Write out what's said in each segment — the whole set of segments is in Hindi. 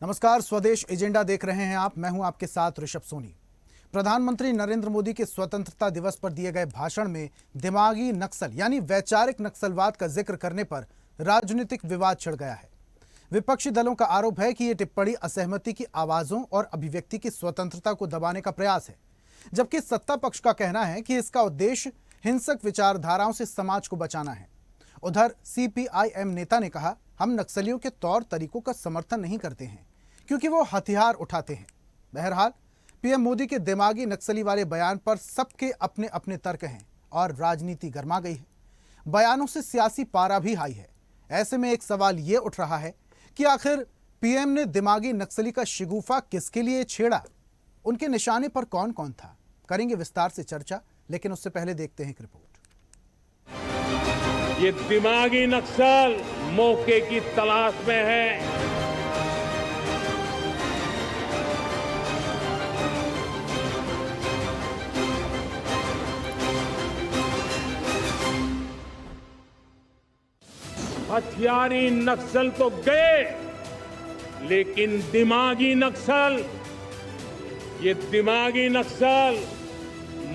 नमस्कार, स्वदेश एजेंडा देख रहे हैं आप। मैं हूं आपके साथ ऋषभ सोनी। प्रधानमंत्री नरेंद्र मोदी के स्वतंत्रता दिवस पर दिए गए भाषण में दिमागी नक्सल यानी वैचारिक नक्सलवाद का जिक्र करने पर राजनीतिक विवाद छिड़ गया है। विपक्षी दलों का आरोप है कि ये टिप्पणी असहमति की आवाजों और अभिव्यक्ति की स्वतंत्रता को दबाने का प्रयास है, जबकि सत्ता पक्ष का कहना है कि इसका उद्देश्य हिंसक विचारधाराओं से समाज को बचाना है। उधर सीपीआईएम नेता ने कहा, हम नक्सलियों के तौर तरीकों का समर्थन नहीं करते हैं क्योंकि वो हथियार उठाते हैं। बहरहाल पीएम मोदी के दिमागी नक्सली वाले बयान पर सबके अपने अपने तर्क हैं और राजनीति गर्मा गई है। बयानों से सियासी पारा भी हाई है। ऐसे में एक सवाल ये उठ रहा है कि आखिर पीएम ने दिमागी नक्सली का शिगुफा किसके लिए छेड़ा, उनके निशाने पर कौन कौन था। करेंगे विस्तार से चर्चा, लेकिन उससे पहले देखते हैं एक रिपोर्ट। ये दिमागी नक्सल मौके की तलाश में है। हथियारी नक्सल तो गए, लेकिन दिमागी नक्सल, ये दिमागी नक्सल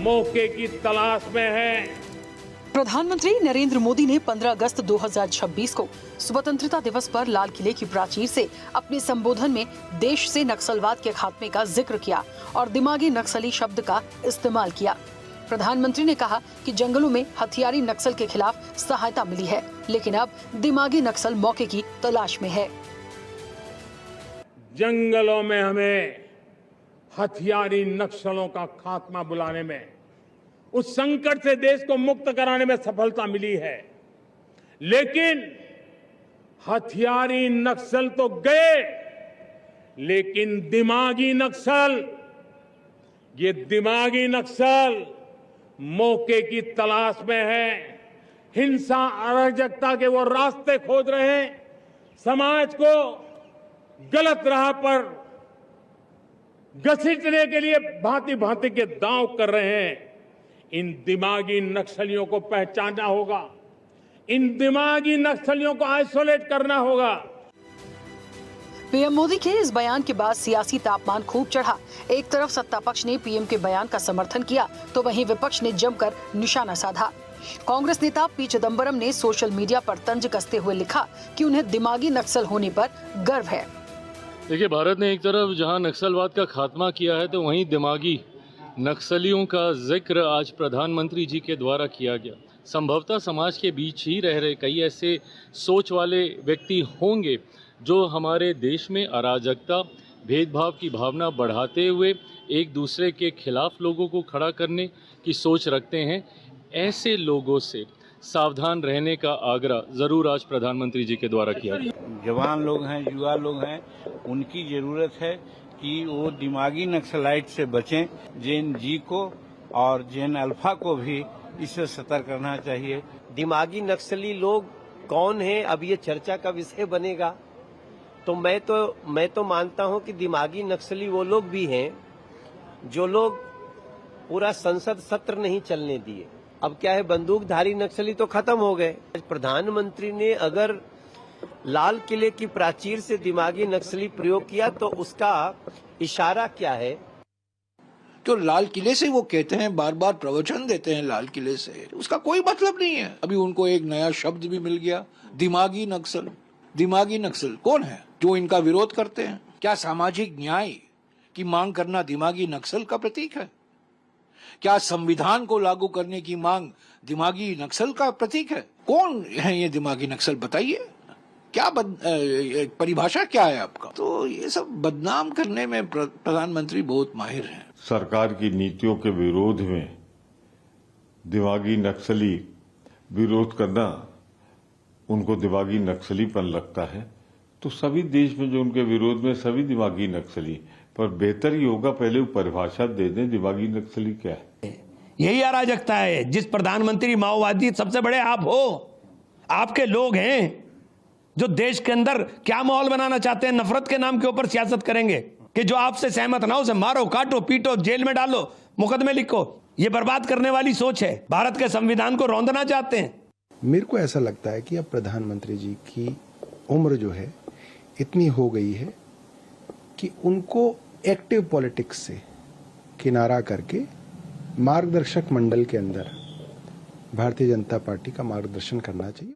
मौके की तलाश में है। प्रधानमंत्री नरेंद्र मोदी ने 15 अगस्त 2026 को स्वतंत्रता दिवस पर लाल किले की प्राचीर से अपने संबोधन में देश से नक्सलवाद के खात्मे का जिक्र किया और दिमागी नक्सली शब्द का इस्तेमाल किया। प्रधानमंत्री ने कहा कि जंगलों में हथियारी नक्सल के खिलाफ सहायता मिली है, लेकिन अब दिमागी नक्सल मौके की तलाश में है। जंगलों में हमें हथियारी नक्सलों का खात्मा बुलाने में, उस संकट से देश को मुक्त कराने में सफलता मिली है, लेकिन हथियारी नक्सल तो गए, लेकिन दिमागी नक्सल, ये दिमागी नक्सल मौके की तलाश में है। हिंसा अराजकता के वो रास्ते खोज रहे हैं, समाज को गलत राह पर घसीटने के लिए भांति भांति के दांव कर रहे हैं। इन दिमागी नक्सलियों को पहचानना होगा, इन दिमागी नक्सलियों को आइसोलेट करना होगा। पीएम मोदी के इस बयान के बाद सियासी तापमान खूब चढ़ा। एक तरफ सत्ता पक्ष ने पीएम के बयान का समर्थन किया, तो वहीं विपक्ष ने जमकर निशाना साधा। कांग्रेस नेता पी चिदंबरम ने सोशल मीडिया पर तंज कसते हुए लिखा कि उन्हें दिमागी नक्सल होने पर गर्व है। देखिए, भारत ने एक तरफ जहां नक्सलवाद का खात्मा किया है, तो वहीं दिमागी नक्सलियों का जिक्र आज प्रधानमंत्री जी के द्वारा किया गया। संभवतः समाज के बीच ही रह रहे कई ऐसे सोच वाले व्यक्ति होंगे जो हमारे देश में अराजकता, भेदभाव की भावना बढ़ाते हुए एक दूसरे के खिलाफ लोगों को खड़ा करने की सोच रखते हैं। ऐसे लोगों से सावधान रहने का आग्रह जरूर आज प्रधानमंत्री जी के द्वारा किया गया। जवान लोग हैं, युवा लोग हैं, उनकी जरूरत है कि वो दिमागी नक्सलाइट से बचें। जेन जी को और जेन अल्फा को भी इससे सतर्क करना चाहिए। दिमागी नक्सली लोग कौन हैं, अब ये चर्चा का विषय बनेगा। तो मैं तो मानता हूं कि दिमागी नक्सली वो लोग भी हैं जो लोग पूरा संसद सत्र नहीं चलने दिए। अब क्या है, बंदूकधारी नक्सली तो खत्म हो गए। प्रधानमंत्री ने अगर लाल किले की प्राचीर से दिमागी नक्सली प्रयोग किया तो उसका इशारा क्या है? तो लाल किले से वो कहते हैं, बार बार प्रवचन देते हैं लाल किले से, उसका कोई मतलब नहीं है। अभी उनको एक नया शब्द भी मिल गया, दिमागी नक्सल। दिमागी नक्सल कौन है जो इनका विरोध करते हैं? क्या सामाजिक न्याय की मांग करना दिमागी नक्सल का प्रतीक है? क्या संविधान को लागू करने की मांग दिमागी नक्सल का प्रतीक है? कौन है ये दिमागी नक्सल, बताइए। क्या परिभाषा क्या है आपका? तो ये सब बदनाम करने में प्रधानमंत्री बहुत माहिर हैं। सरकार की नीतियों के विरोध में दिमागी नक्सली विरोध करना उनको दिमागी नक्सलीपन लगता है, तो सभी देश में जो उनके विरोध में सभी दिमागी नक्सली, पर बेहतर ही होगा पहले वो परिभाषा दे दें दिमागी नक्सली क्या है। यही अराजकता है। जिस प्रधानमंत्री माओवादी सबसे बड़े आप हो, आपके लोग हैं जो देश के अंदर क्या माहौल बनाना चाहते हैं, नफरत के नाम के ऊपर सियासत करेंगे कि जो आपसे सहमत ना हो उसे मारो, काटो, पीटो, जेल में डालो, मुकदमे लिखो। ये बर्बाद करने वाली सोच है। भारत के संविधान को रौंदना चाहते हैं। मेरे को ऐसा लगता है कि अब प्रधानमंत्री जी की उम्र जो है इतनी हो गई है कि उनको एक्टिव पॉलिटिक्स से किनारा करके मार्गदर्शक मंडल के अंदर भारतीय जनता पार्टी का मार्गदर्शन करना चाहिए।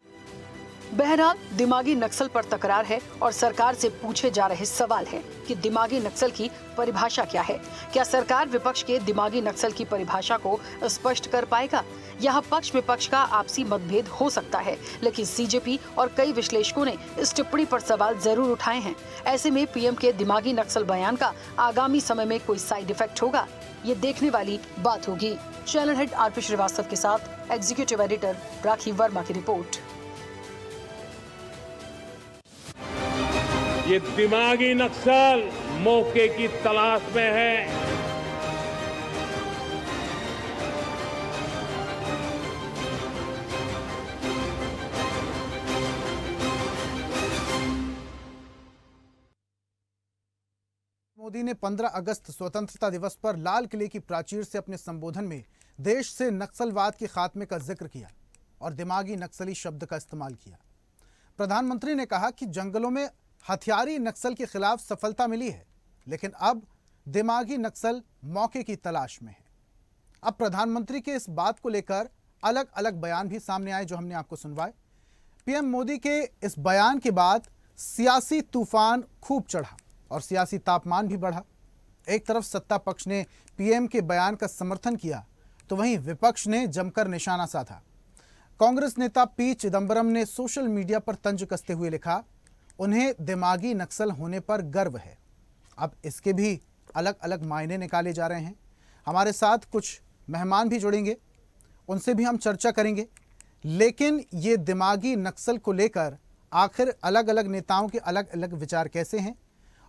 बहरहाल दिमागी नक्सल पर तकरार है और सरकार से पूछे जा रहे सवाल हैं कि दिमागी नक्सल की परिभाषा क्या है। क्या सरकार विपक्ष के दिमागी नक्सल की परिभाषा को स्पष्ट कर पाएगा? यहाँ पक्ष विपक्ष का आपसी मतभेद हो सकता है, लेकिन सीजेपी और कई विश्लेषकों ने इस टिप्पणी पर सवाल जरूर उठाए हैं। ऐसे में पीएम के दिमागी नक्सल बयान का आगामी समय में कोई साइड इफेक्ट होगा, ये देखने वाली बात होगी। चैनल हेड आरपी श्रीवास्तव के साथ एग्जीक्यूटिव एडिटर राखी वर्मा की रिपोर्ट। ये दिमागी नक्सल मौके की तलाश में है। मोदी ने 15 अगस्त स्वतंत्रता दिवस पर लाल किले की प्राचीर से अपने संबोधन में देश से नक्सलवाद के खात्मे का जिक्र किया और दिमागी नक्सली शब्द का इस्तेमाल किया। प्रधानमंत्री ने कहा कि जंगलों में हथियारी नक्सल के खिलाफ सफलता मिली है, लेकिन अब दिमागी नक्सल मौके की तलाश में है। अब प्रधानमंत्री के इस बात को लेकर अलग अलग बयान भी सामने आए, जो हमने आपको सुनवाए। पीएम मोदी के इस बयान के बाद सियासी तूफान खूब चढ़ा और सियासी तापमान भी बढ़ा। एक तरफ सत्ता पक्ष ने पीएम के बयान का समर्थन किया, तो वहीं विपक्ष ने जमकर निशाना साधा। कांग्रेस नेता पी चिदंबरम ने सोशल मीडिया पर तंज कसते हुए लिखा, उन्हें दिमागी नक्सल होने पर गर्व है। अब इसके भी अलग अलग मायने निकाले जा रहे हैं। हमारे साथ कुछ मेहमान भी जुड़ेंगे, उनसे भी हम चर्चा करेंगे। लेकिन ये दिमागी नक्सल को लेकर आखिर अलग अलग नेताओं के अलग अलग विचार कैसे हैं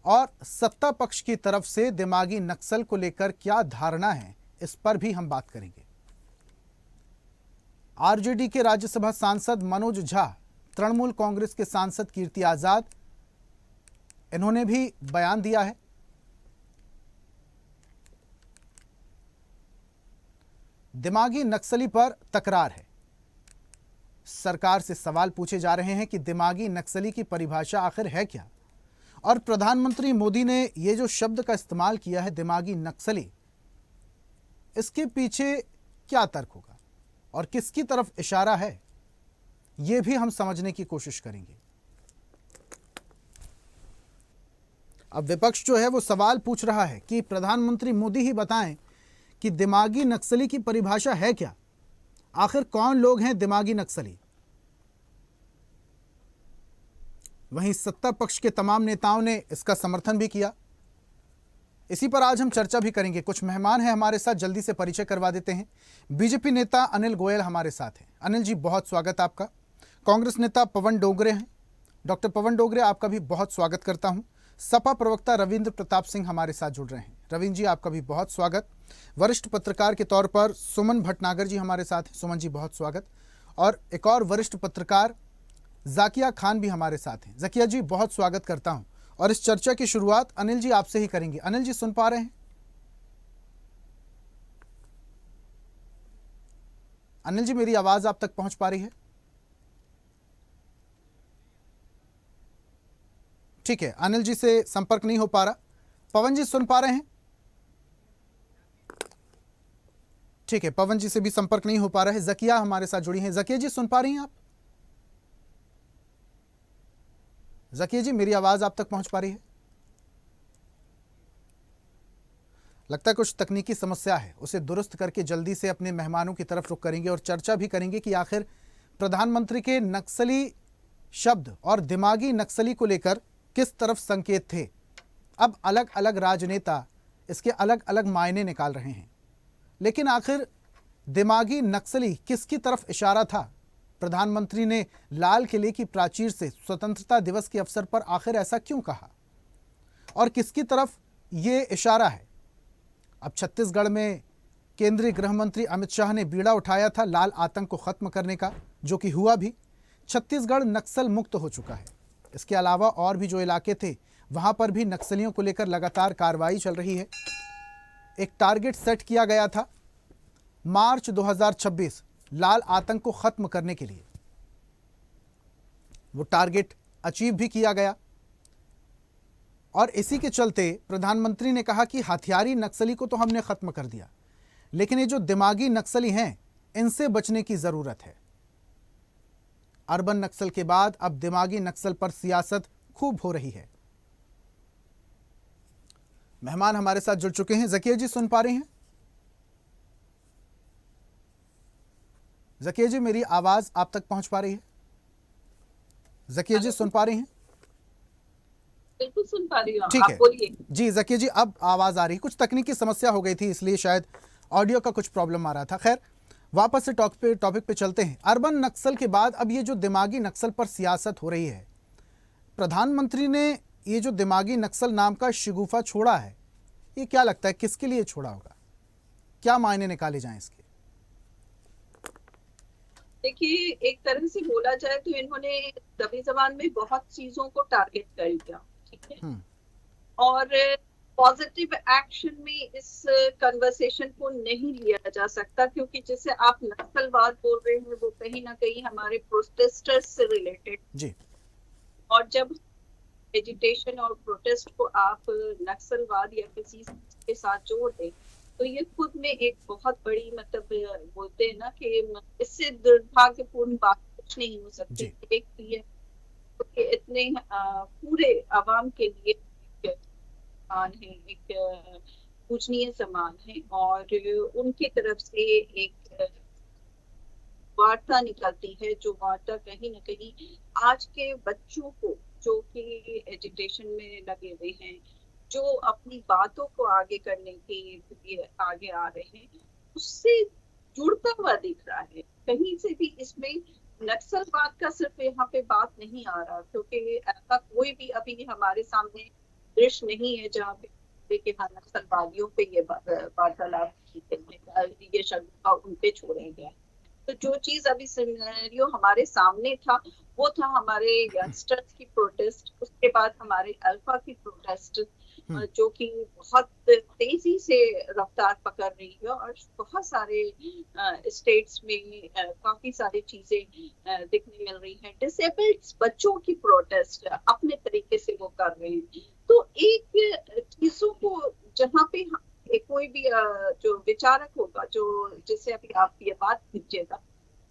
और सत्ता पक्ष की तरफ से दिमागी नक्सल को लेकर क्या धारणा है, इस पर भी हम बात करेंगे। आरजेडी के राज्यसभा सांसद मनोज झा, तृणमूल कांग्रेस के सांसद कीर्ति आजाद, इन्होंने भी बयान दिया है। दिमागी नक्सली पर तकरार है। सरकार से सवाल पूछे जा रहे हैं कि दिमागी नक्सली की परिभाषा आखिर है क्या, और प्रधानमंत्री मोदी ने ये जो शब्द का इस्तेमाल किया है दिमागी नक्सली, इसके पीछे क्या तर्क होगा और किसकी तरफ इशारा है, ये भी हम समझने की कोशिश करेंगे। अब विपक्ष जो है वो सवाल पूछ रहा है कि प्रधानमंत्री मोदी ही बताएं कि दिमागी नक्सली की परिभाषा है क्या, आखिर कौन लोग हैं दिमागी नक्सली। वहीं सत्ता पक्ष के तमाम नेताओं ने इसका समर्थन भी किया। इसी पर आज हम चर्चा भी करेंगे। कुछ मेहमान हैं हमारे साथ, जल्दी से परिचय करवा देते हैं। बीजेपी नेता अनिल गोयल हमारे साथ हैं। अनिल जी, बहुत स्वागत आपका। कांग्रेस नेता पवन डोगरे हैं। डॉक्टर पवन डोगरे, आपका भी बहुत स्वागत करता हूं। सपा प्रवक्ता रविंद्र प्रताप सिंह हमारे साथ जुड़ रहे हैं। रविंद्र जी, आपका भी बहुत स्वागत। वरिष्ठ पत्रकार के तौर पर सुमन भटनागर जी हमारे साथ हैं। सुमन जी, बहुत स्वागत। और एक और वरिष्ठ पत्रकार जाकिया खान भी हमारे साथ हैं। जाकिया जी, बहुत स्वागत करता हूं। और इस चर्चा की शुरुआत अनिल जी आपसे ही करेंगे। अनिल जी, सुन पा रहे हैं? अनिल जी, मेरी आवाज आप तक पहुंच पा रही है? ठीक है, अनिल जी से संपर्क नहीं हो पा रहा। पवन जी, सुन पा रहे हैं? ठीक है, पवन जी से भी संपर्क नहीं हो पा रहा है। जकिया हमारे साथ जुड़ी हैं। जकिया जी, सुन पा रही हैं आप? जकिया जी, मेरी आवाज आप तक पहुंच पा रही है? लगता है कुछ तकनीकी समस्या है, उसे दुरुस्त करके जल्दी से अपने मेहमानों की तरफ रुख करेंगे और चर्चा भी करेंगे कि आखिर प्रधानमंत्री के नक्सली शब्द और दिमागी नक्सली को लेकर किस तरफ संकेत थे। अब अलग अलग राजनेता इसके अलग अलग मायने निकाल रहे हैं, लेकिन आखिर दिमागी नक्सली किसकी तरफ इशारा था। प्रधानमंत्री ने लाल किले की प्राचीर से स्वतंत्रता दिवस के अवसर पर आखिर ऐसा क्यों कहा और किसकी तरफ ये इशारा है। अब छत्तीसगढ़ में केंद्रीय गृह मंत्री अमित शाह ने बीड़ा उठाया था लाल आतंक को खत्म करने का, जो कि हुआ भी। छत्तीसगढ़ नक्सल मुक्त हो चुका है। इसके अलावा और भी जो इलाके थे वहां पर भी नक्सलियों को लेकर लगातार कार्रवाई चल रही है। एक टारगेट सेट किया गया था मार्च 2026 लाल आतंक को खत्म करने के लिए। वो टारगेट अचीव भी किया गया। और इसी के चलते प्रधानमंत्री ने कहा कि हथियारी नक्सली को तो हमने खत्म कर दिया, लेकिन ये जो दिमागी नक्सली हैं इनसे बचने की जरूरत है। अर्बन नक्सल के बाद अब दिमागी नक्सल पर सियासत खूब हो रही है। मेहमान हमारे साथ जुड़ चुके हैं। जकिया जी सुन पा रहे हैं? जकिया जी मेरी आवाज आप तक पहुंच पा रही है? जकिया जी सुन पा रही हैं? बिल्कुल सुन पा रही हूँ, ठीक आप है बोलिए। जी जकिया जी, अब आवाज आ रही। कुछ तकनीकी समस्या हो गई थी, इसलिए शायद ऑडियो का कुछ प्रॉब्लम आ रहा था। खैर, वापस से टॉपिक पे चलते हैं। अर्बन नक्सल के बाद अब ये जो दिमागी नक्सल पर सियासत हो रही है, प्रधानमंत्री ने ये जो दिमागी नक्सल नाम का शिगुफा छोड़ा है, ये क्या लगता है किसके लिए छोड़ा होगा? क्या मायने निकाले जाएं इसके? देखिए, एक तरह से बोला जाए तो इन्होंने दबी जबान में बहुत चीजों को टारगेट कर दिया, ठीक है, और पॉजिटिव एक्शन में इस कन्वर्सेशन को नहीं लिया जा सकता, क्योंकि जिसे आप नक्सलवाद बोल रहे हैं वो कहीं ना कहीं हमारे प्रोटेस्टर्स से रिलेटेड जी। और जब एजिटेशन और प्रोटेस्ट को आप नक्सलवाद या किसी के साथ जोड़ दें तो ये खुद में एक बहुत बड़ी, मतलब बोलते हैं ना कि इससे दुर्भाग्यपूर्ण बात कुछ नहीं हो सकती। एक तो ये कि इतने पूरे आवाम के लिए एक समान है, एक पूजनीय समान है, और उनकी तरफ से एक वार्ता निकलती है, जो वार्ता कहीं ना कहीं आज के बच्चों को जो कि एजुकेशन में लगे हुए हैं, जो अपनी बातों को आगे करने के लिए आगे आ रहे हैं, उससे जुड़ता हुआ दिख रहा है। कहीं से भी इसमें नक्सलवाद का सिर्फ यहाँ पे बात नहीं आ रहा, क्योंकि ऐसा कोई भी अभी हमारे सामने दृश्य नहीं है जहाँ पे कि हाँ नक्सलवादियों पे ये वार्तालाप की गई, ये शब्द उन पे छोड़े गए। तो जो चीज अभी सिनेरियो हमारे सामने था वो था हमारे यंगस्टर्स की प्रोटेस्ट, उसके बाद हमारे अल्फा की प्रोटेस्ट, जो कि बहुत तेजी से रफ्तार पकड़ रही है, और बहुत सारे स्टेट्स में काफी सारी चीजें दिखने मिल रही हैं। डिसेबल्ड बच्चों की प्रोटेस्ट अपने तरीके से वो कर रहे हैं। तो एक चीजों को जहाँ पे कोई भी जो विचारक होगा, जो जिससे अभी आप ये बात कीजिएगा,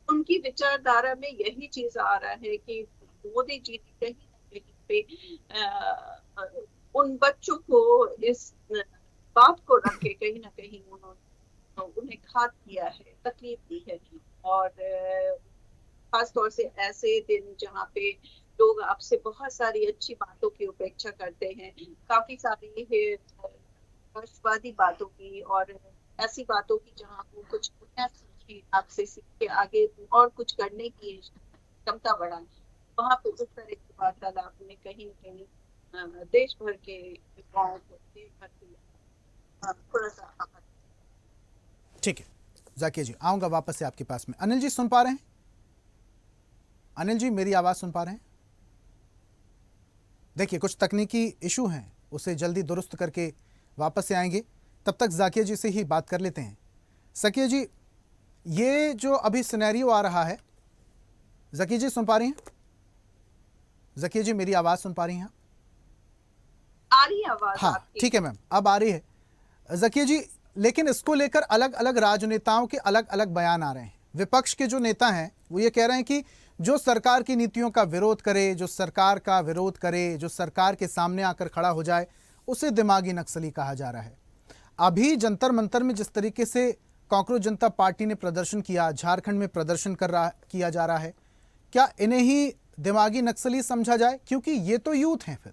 उनकी विचारधारा में यही चीज आ रहा है कि मोदी जी ने कहीं पे उन बच्चों को इस बात को रख के कहीं ना कहीं उन्होंने उन्हें घात किया है, तकलीफ दी है। और खासतौर से ऐसे दिन जहाँ पे लोग आपसे बहुत सारी अच्छी बातों की उपेक्षा करते हैं, काफी सारी राष्ट्रवादी बातों की और ऐसी बातों की जहाँ वो कुछ आपसे सीख के आगे और कुछ करने की क्षमता बढ़ाए, वहाँ पे उस तरह की वार्तालाप में कहीं न कहीं देश भर के युवाओं को, देश भर के थोड़ा सा। ठीक है जाकिया जी, आऊंगा वापस से आपके पास में। अनिल जी सुन पा रहे हैं? अनिल जी मेरी आवाज सुन पा रहे हैं? देखिए कुछ तकनीकी इशू हैं, उसे जल्दी दुरुस्त करके वापस से आएंगे। तब तक जाकिया जी से ही बात कर लेते हैं। जाकिया जी, ये जो अभी सिनेरियो आ रहा है, जाकिया जी सुन पा रही हैं? जाकिया जी मेरी आवाज सुन पा रही हैं? आ रही है आवाज? हाँ ठीक है मैम, अब आ रही है। जाकिया जी, लेकिन इसको लेकर अलग अलग राजनेताओं के अलग अलग बयान आ रहे हैं। विपक्ष के जो नेता हैं वो ये कह रहे हैं कि जो सरकार की नीतियों का विरोध करे, जो सरकार का विरोध करे, जो सरकार के सामने आकर खड़ा हो जाए, उसे दिमागी नक्सली कहा जा रहा है। अभी जंतर मंतर में जिस तरीके से कांग्रेस जनता पार्टी ने प्रदर्शन किया, झारखंड में प्रदर्शन किया जा रहा है, क्या इन्हें ही दिमागी नक्सली समझा जाए? क्योंकि ये तो यूथ हैं। फिर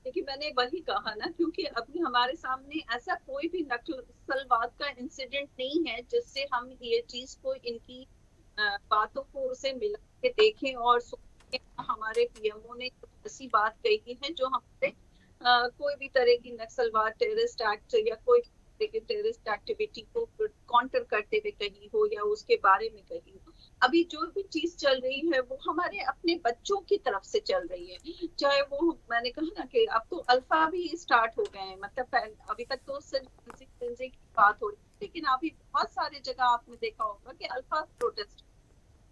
देखिए, मैंने वही कहा ना, क्योंकि अभी हमारे सामने ऐसा कोई भी नक्सलवाद का इंसिडेंट नहीं है जिससे हम ये चीज को, इनकी बातों को उसे मिला के देखें और हमारे पीएमओ ने कुछ ऐसी बात कही है जो हमारे कोई भी तरह की नक्सलवाद, टेररिस्ट एक्ट या कोई टेररिस्ट एक्टिविटी को काउंटर करते हुए कही हो या उसके बारे में कही हो। अभी जो भी चीज चल रही है वो हमारे अपने बच्चों की तरफ से चल रही है। चाहे वो, मैंने कहा ना कि अब तो अल्फा भी स्टार्ट हो गए हैं, मतलब अभी तक तो सिर्फ की बात हो रही है, लेकिन अभी बहुत सारी जगह आपने देखा होगा कि अल्फा प्रोटेस्ट,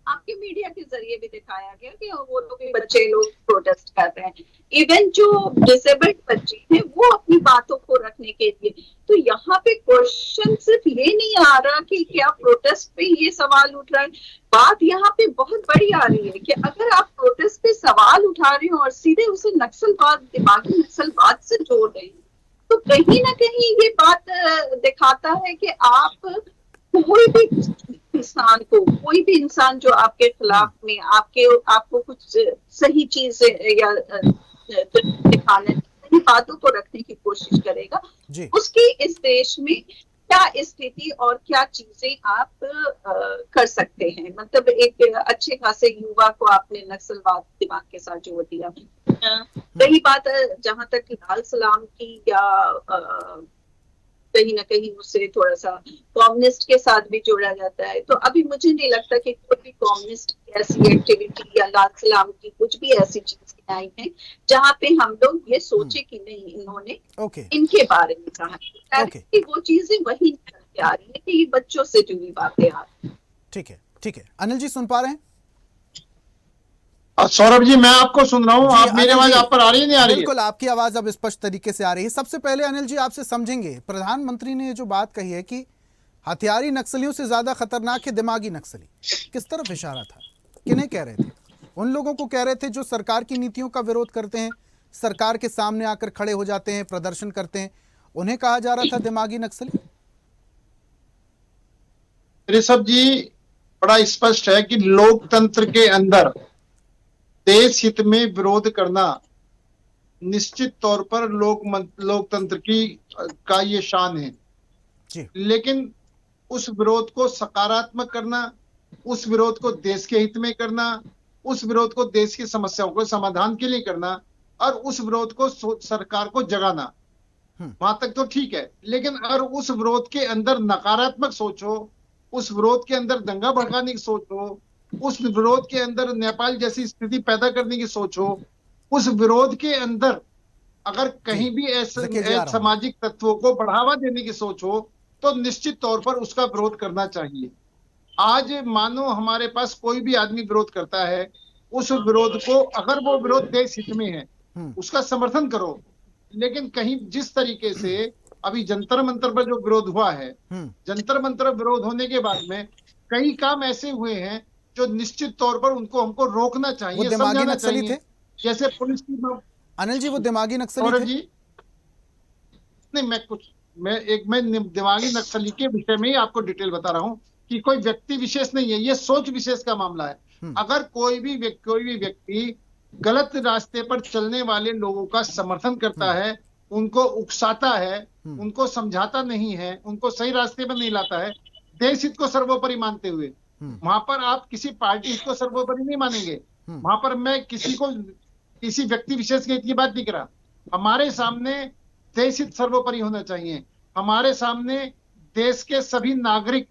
आपके मीडिया के जरिए भी दिखाया गया कि वो लोग भी बच्चे लोग प्रोटेस्ट कर रहे हैं। इवन जो डिसेबल्ड बच्चे हैं वो अपनी बातों को रखने के लिए, तो यहाँ पे क्वेश्चन सिर्फ ये नहीं आ रहा कि क्या प्रोटेस्ट पे ये सवाल उठ रहा है, बात यहाँ पे बहुत बड़ी आ रही है कि अगर आप प्रोटेस्ट पे सवाल उठा रहे हो और सीधे उसे नक्सलवाद, दिमागी नक्सलवाद से जोड़ रहे हैं, तो कहीं ना कहीं ये बात दिखाता है कि आप कोई भी इंसान को, कोई भी इंसान जो आपके खिलाफ में आपको कुछ सही चीज या दिखाने, सही बातों को रखने की कोशिश करेगा, उसकी इस देश में क्या स्थिति और क्या चीजें आप कर सकते हैं। मतलब एक अच्छे खासे युवा को आपने नक्सलवाद दिमाग के साथ जोड़ दिया। रही बात जहां तक लाल सलाम की, या कहीं ना कहीं उससे थोड़ा सा कम्युनिस्ट के साथ भी जोड़ा जाता है, तो अभी मुझे नहीं लगता कि कोई भी कम्युनिस्ट की ऐसी एक्टिविटी या लाल सलाम की कुछ भी ऐसी चीजें आई हैं जहां पे हम लोग ये सोचे कि नहीं इन्होंने इनके बारे में कहा, कि वो चीजें वही निकल के आ रही है कि ये बच्चों से जुड़ी बातें आ रही है। ठीक है, ठीक है। अनिल जी सुन पा रहे हैं? सौरभ जी मैं आपको सुन रहा हूँ, आप मेरी आवाज आप पर आ रही है नहीं आ रही है? बिल्कुल, आपकी आवाज अब स्पष्ट तरीके से आ रही है। सबसे पहले अनिल जी आपसे समझेंगे, प्रधानमंत्री ने जो बात कही है कि हथियारी नक्सलियों से ज्यादा खतरनाक है दिमागी नक्सली, किस तरफ इशारा था? किन्हें कह रहे थे? उन लोगों को कह रहे थे जो सरकार की नीतियों का विरोध करते हैं, सरकार के सामने आकर खड़े हो जाते हैं, प्रदर्शन करते हैं, उन्हें कहा जा रहा था दिमागी नक्सली? ऋषभ जी, बड़ा स्पष्ट है कि लोकतंत्र के अंदर देश हित में विरोध करना निश्चित तौर पर लोकतंत्र का ये शान है जी। लेकिन उस विरोध को सकारात्मक करना, उस विरोध को देश के हित में करना, उस विरोध को देश की समस्याओं को समाधान के लिए करना, और उस विरोध को सरकार को जगाना, वहां तक तो ठीक है। लेकिन अगर उस विरोध के अंदर नकारात्मक सोच हो, उस विरोध के अंदर दंगा भड़काने की सोच हो, उस विरोध के अंदर नेपाल जैसी स्थिति पैदा करने की सोच हो, उस विरोध के अंदर अगर कहीं भी ऐसे सामाजिक तत्वों को बढ़ावा देने की सोच हो, तो निश्चित तौर पर उसका विरोध करना चाहिए। आज मानो हमारे पास कोई भी आदमी विरोध करता है, उस विरोध को, अगर वो विरोध देश हित में है, उसका समर्थन करो। लेकिन कहीं जिस तरीके से अभी जंतर मंतर पर जो विरोध हुआ है, जंतर मंतर विरोध होने के बाद में कई काम ऐसे हुए हैं जो निश्चित तौर पर उनको हमको रोकना चाहिए, समझाना चाहिए। जैसे पुलिस की, अनिल जी वो दिमागी नक्सली थे? जी नहीं, मैं दिमागी नक्सली के विषय में ही आपको डिटेल बता रहा हूँ कि कोई व्यक्ति विशेष नहीं है, ये सोच विशेष का मामला है। अगर कोई भी व्यक्ति गलत रास्ते पर चलने वाले लोगों का समर्थन करता है, उनको उकसाता है, उनको समझाता नहीं है, उनको सही रास्ते पर नहीं लाता है, देश हित को सर्वोपरि मानते हुए, वहां पर आप किसी पार्टी हित को सर्वोपरि नहीं मानेंगे। वहां पर मैं किसी व्यक्ति विशेष के हित की बात नहीं कर रहा। हमारे सामने देश हित सर्वोपरि होना चाहिए। हमारे सामने देश के सभी नागरिक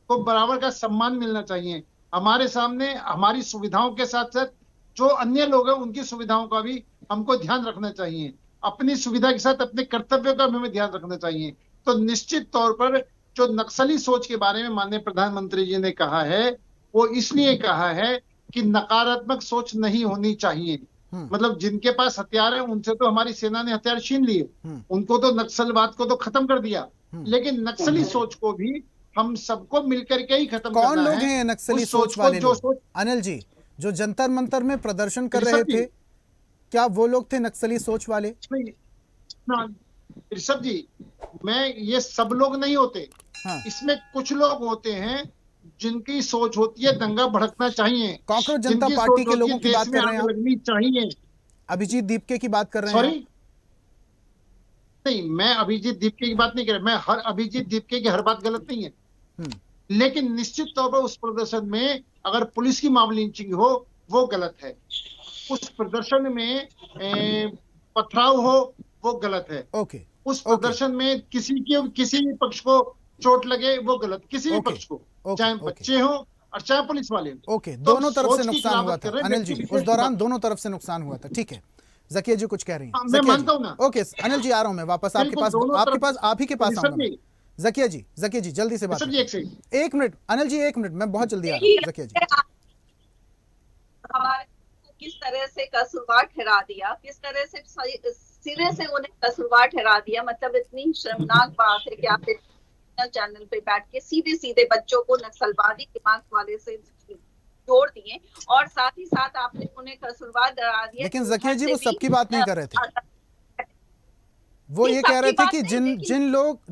को बराबर का सम्मान मिलना चाहिए। हमारे सामने हमारी सुविधाओं के साथ साथ जो अन्य लोग हैं उनकी सुविधाओं का भी हमको ध्यान रखना चाहिए। अपनी सुविधा के साथ अपने कर्तव्यों का भी हमें ध्यान रखना चाहिए। तो निश्चित तौर पर जो नक्सली सोच के बारे में माननीय प्रधानमंत्री जी ने कहा है, वो इसलिए कहा है कि नकारात्मक सोच नहीं होनी चाहिए। मतलब जिनके पास हथियार है उनसे तो हमारी सेना ने हथियार छीन लिए, उनको तो नक्सलवाद को तो खत्म कर दिया, लेकिन नक्सली सोच को भी हम सबको मिलकर के ही खत्म करना है। कौन लोग हैं नक्सली सोच वाले लोग? अनिल जी, जो जंतर मंतर में प्रदर्शन कर रहे थे, क्या वो लोग थे नक्सली सोच वाले? ऋषभ जी, ये सब लोग नहीं होते। इसमें कुछ लोग होते हैं जिनकी सोच होती है दंगा भड़कना चाहिए। कॉकरोच जनता पार्टी के लोगों की बात कर रहे हैं लगनी चाहिए। अभिजीत दीपके की बात कर रहे हैं? नहीं, मैं अभिजीत दीपके की बात नहीं कर रहा। मैं हर अभिजीत दीपके की हर बात गलत नहीं है, लेकिन निश्चित तौर पर उस प्रदर्शन में अगर पुलिस की मामूली लिंचिंग हो वो गलत है। उस प्रदर्शन में पथराव हो वो गलत है। उस प्रदर्शन में किसी भी पक्ष को चोट लगे वो गलत, किसी भी पक्ष को, चाहे बच्चे हो और चाहे पुलिस वाले हो। दोनों तरफ से नुकसान हुआ था अनिल जी, उस दौरान दोनों तरफ से नुकसान हुआ था। ठीक है, जकिया जी कुछ कह रही हैं? मैं मानता हूं ना। ओके अनिल जी, आ रहा हूं मैं वापस आपके पास आप ही के पास आऊंगा। जकिया जी जल्दी से बात। एक मिनट अनिल जी, 1 मिनट, मैं बहुत जल्दी आ रहा हूं। जकिया जी हमारे को किस तरह से कसूरवार ठहरा दिया, किस तरह से सिरे से उन्हें कसूरवार ठहरा दिया। मतलब इतनी शर्मनाक बात है कि आप चैनल पे बैठ के सीधे सीधे बच्चों को नक्सलवादी दिमाग वाले से जोड़ दिए और साथ ही साथ आपने उन्हें कसूरवार डरा दिया। लेकिन ज़किया जी वो सबकी बात नहीं कर रहे थे, वो ये कह रहे थे कि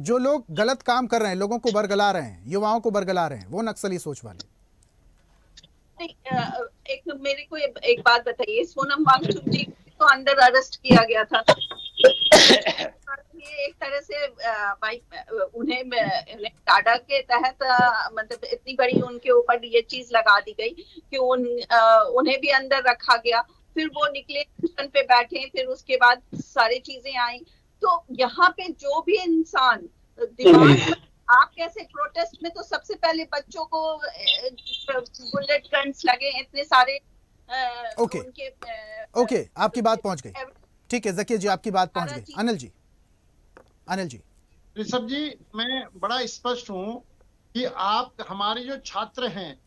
जो लोग गलत काम कर रहे हैं, लोगों को बरगला रहे हैं, युवाओं को बरगला रहे हैं, वो नक्सली सोच वाले। एक मेरे को एक बात बताइए, सोनम वांगचुक जी तो अंडर अरेस्ट किया गया था, ये एक तरह से भाई उन्हें टाडा के तहत मतलब इतनी बड़ी उनके ऊपर ये चीज लगा दी गई कि उन्हें भी अंदर रखा गया, फिर वो निकले पे बैठे, फिर उसके बाद सारी चीजें आई। तो यहाँ पे जो भी इंसान दिमाग में, आप कैसे प्रोटेस्ट में तो सबसे पहले बच्चों को बुलेट गन्स लगे, इतने सारे ओके आपकी बात पहुंच गई, ठीक है ज़किया जी आपकी बात पहुंच गई। अनिल जी ऋषभ जी, मैं बड़ा स्पष्ट हूं कि आप हमारे जो छात्र हैं,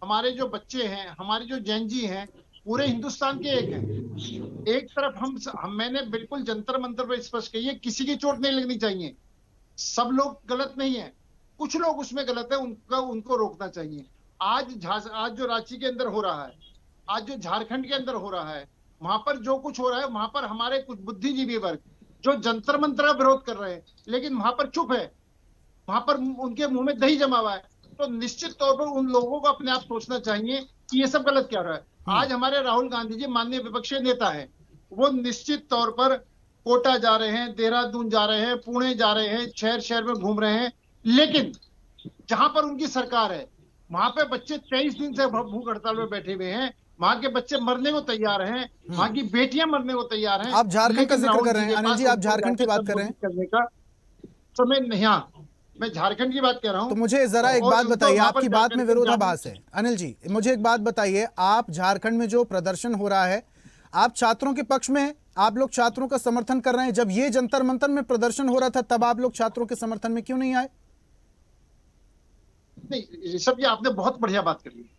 हमारे जो बच्चे हैं, हमारे जो जैनजी हैं, पूरे हिंदुस्तान के एक हैं। एक तरफ मैंने बिल्कुल जंतर मंतर पर स्पष्ट कही है, किसी की चोट नहीं लगनी चाहिए, सब लोग गलत नहीं है, कुछ लोग उसमें गलत है, उनको रोकना चाहिए। आज जो रांची के अंदर हो रहा है, आज जो झारखंड के अंदर हो रहा है, वहां पर जो कुछ हो रहा है, वहां पर हमारे कुछ बुद्धिजीवी वर्ग जो जंतर मंतर का विरोध कर रहे हैं, लेकिन वहां पर चुप है, वहां पर उनके मुंह में दही जमा हुआ है। तो निश्चित तौर पर उन लोगों को अपने आप सोचना चाहिए कि ये सब गलत क्या हो रहा है। आज हमारे राहुल गांधी जी माननीय विपक्षी नेता है, वो निश्चित तौर पर कोटा जा रहे हैं, देहरादून जा रहे हैं, पुणे जा रहे हैं, शहर शहर में घूम रहे हैं, लेकिन जहां पर उनकी सरकार है वहां पे बच्चे 23 दिन से भूख हड़ताल में बैठे हुए हैं, वहां के बच्चे मरने को तैयार हैं, वहां की बेटियां मरने को तैयार हैं। आप झारखंड का जिक्र कर रहे हैं अनिल जी, आप झारखंड की बात कर रहे हैं, करने का समय नहीं। मैं झारखंड की बात कर रहा हूं। तो मुझे जरा एक बात बताइए, आपकी बात में विरोधाभास है। अनिल जी मुझे एक बात बताइए, आप झारखंड में जो प्रदर्शन हो रहा है, आप छात्रों के पक्ष में हैं, आप लोग छात्रों का समर्थन कर रहे हैं। जब ये जंतर मंतर में प्रदर्शन हो रहा था तब आप लोग छात्रों के समर्थन में क्यों नहीं आए? नहीं ऋषभ जी, आपने बहुत बढ़िया बात कर ली।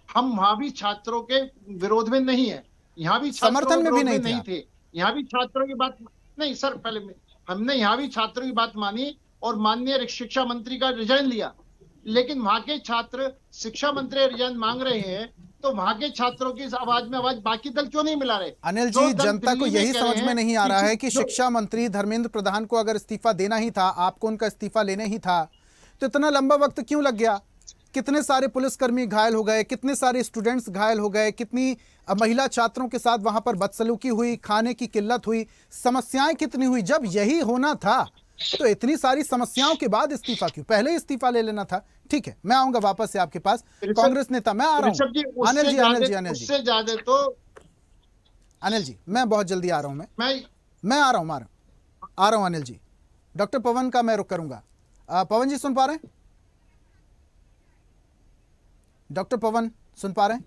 हम वहां भी छात्रों के विरोध में नहीं है, यहाँ भी समर्थन में भी नहीं थे, यहाँ भी छात्रों की बात नहीं सर, पहले हमने यहाँ भी छात्रों की बात मानी और माननीय शिक्षा मंत्री का रिजाइन लिया, लेकिन वहां के छात्र शिक्षा मंत्री रिजाइन मांग रहे हैं, तो वहां के छात्रों की आवाज में आवाज बाकी दल क्यों नहीं मिला रहे? अनिल जी, जनता को यही समझ में नहीं आ रहा है कि शिक्षा मंत्री धर्मेंद्र प्रधान को अगर इस्तीफा देना ही था, आपको उनका इस्तीफा लेने ही था, तो इतना लंबा वक्त क्यों लग गया? कितने सारे पुलिसकर्मी घायल हो गए, कितने सारे स्टूडेंट्स घायल हो गए, कितनी महिला छात्रों के साथ वहां पर बदसलूकी हुई, खाने की किल्लत हुई, समस्याएं कितनी हुई। जब यही होना था तो इतनी सारी समस्याओं के बाद इस्तीफा क्यों? पहले ही इस्तीफा ले लेना था। ठीक है, मैं आऊंगा वापस से आपके पास। कांग्रेस नेता मैं आ रहा हूं। अनिल जी मैं बहुत जल्दी आ रहा हूं। मैं आ रहा हूं अनिल जी। डॉक्टर पवन का मैं रुक करूंगा। पवन जी सुन पा रहे हैं? डॉक्टर पवन सुन पा रहे हैं?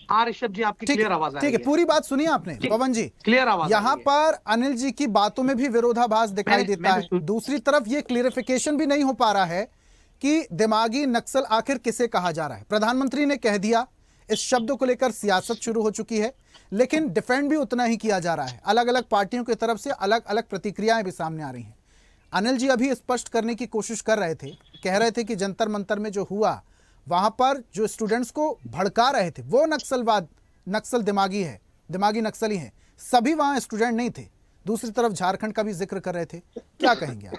हाँ ऋषभ जी, आपकी क्लियर आवाज आ रही है। ठीक है, पूरी बात सुनिए आपने पवन जी, क्लियर आवाज। यहाँ पर अनिल जी की बातों में भी विरोधाभास दिखाई देता है। दूसरी तरफ ये क्लियरिफिकेशन भी नहीं हो पा रहा है कि दिमागी नक्सल आखिर किसे कहा जा रहा है। प्रधानमंत्री ने कह दिया, इस शब्द को लेकर सियासत शुरू हो चुकी है, लेकिन डिफेंड भी उतना ही किया जा रहा है। अलग अलग पार्टियों की तरफ से अलग अलग प्रतिक्रियाएं भी सामने आ रही हैं। अनिल जी अभी स्पष्ट करने की कोशिश कर रहे थे, कह रहे थे कि जंतर मंतर में जो हुआ वहां पर जो स्टूडेंट्स को भड़का रहे थे वो नक्सल दिमागी नक्सली हैं। सभी वहां स्टूडेंट नहीं थे। दूसरी तरफ झारखंड का भी जिक्र कर रहे थे, क्या कहेंगे आप?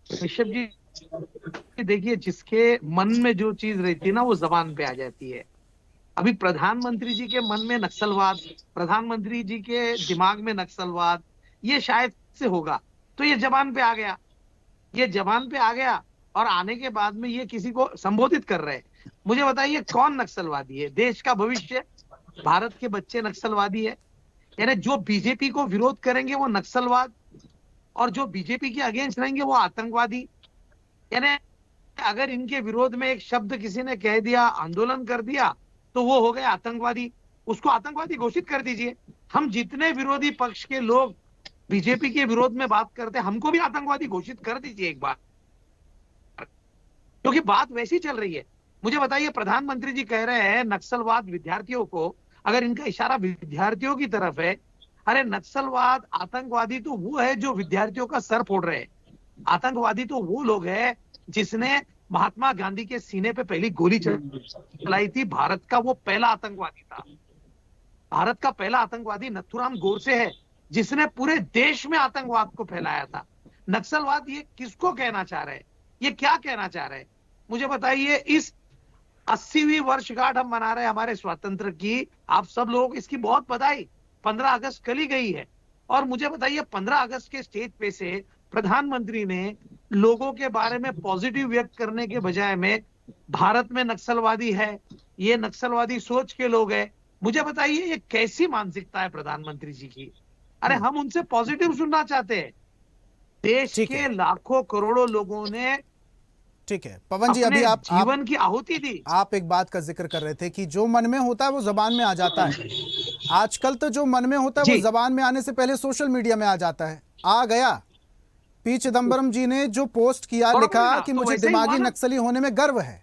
ऋषभ जी देखिए, जिसके मन में जो चीज रहती है ना वो जबान पे आ जाती है। अभी प्रधानमंत्री जी के मन में नक्सलवाद, प्रधानमंत्री जी के दिमाग में नक्सलवाद, ये शायद से होगा, तो ये जबान पे आ गया। ये जबान पे आ गया और आने के बाद में ये किसी को संबोधित कर रहे हैं। मुझे बताइए कौन नक्सलवादी है? देश का भविष्य, भारत के बच्चे नक्सलवादी है? यानी जो बीजेपी को विरोध करेंगे वो नक्सलवाद, और जो बीजेपी के अगेंस्ट रहेंगे वो आतंकवादी। यानी अगर इनके विरोध में एक शब्द किसी ने कह दिया, आंदोलन कर दिया, तो वो हो गए आतंकवादी। उसको आतंकवादी घोषित कर दीजिए। हम जितने विरोधी पक्ष के लोग बीजेपी के विरोध में बात करते हैं, हमको भी आतंकवादी घोषित कर दीजिए एक बार, क्योंकि बात वैसी चल रही है। मुझे बताइए, प्रधानमंत्री जी कह रहे हैं नक्सलवाद विद्यार्थियों को, अगर इनका इशारा विद्यार्थियों की तरफ है, अरे नक्सलवाद आतंकवादी तो वो है जो विद्यार्थियों का सर फोड़ रहे हैं। आतंकवादी तो वो लोग हैं जिसने महात्मा गांधी के सीने पे पहली गोली चलाई थी। भारत का वो पहला आतंकवादी था। भारत का पहला आतंकवादी नथुराम गोडसे है, जिसने पूरे देश में आतंकवाद को फैलाया था। नक्सलवाद ये किसको कहना चाह रहे हैं, ये क्या कहना चाह रहे हैं? मुझे बताइए, इस 80वीं वर्षगांठ हम मना रहे हैं हमारे स्वातंत्र की, आप सब लोग इसकी बहुत बधाई। 15 अगस्त कल ही गई है, और मुझे बताइए 15 अगस्त के स्टेज पे से प्रधानमंत्री ने लोगों के बारे में पॉजिटिव व्यक्त करने के बजाय में भारत में नक्सलवादी है, ये नक्सलवादी सोच के लोग हैं। मुझे बताइए ये कैसी मानसिकता है प्रधानमंत्री जी की? अरे हम उनसे पॉजिटिव सुनना चाहते हैं। देश के लाखों करोड़ों लोगों ने, ठीक है पवन जी, अभी आप जीवन की आहुति दी। आप एक बात का जिक्र कर रहे थे कि जो मन में होता है वो जबान में आ जाता है। आजकल तो जो मन में होता है वो जबान में आने से पहले सोशल मीडिया में आ जाता है। आ गया पी चिदम्बरम जी ने जो पोस्ट किया, लिखा कि मुझे दिमागी नक्सली होने में गर्व है।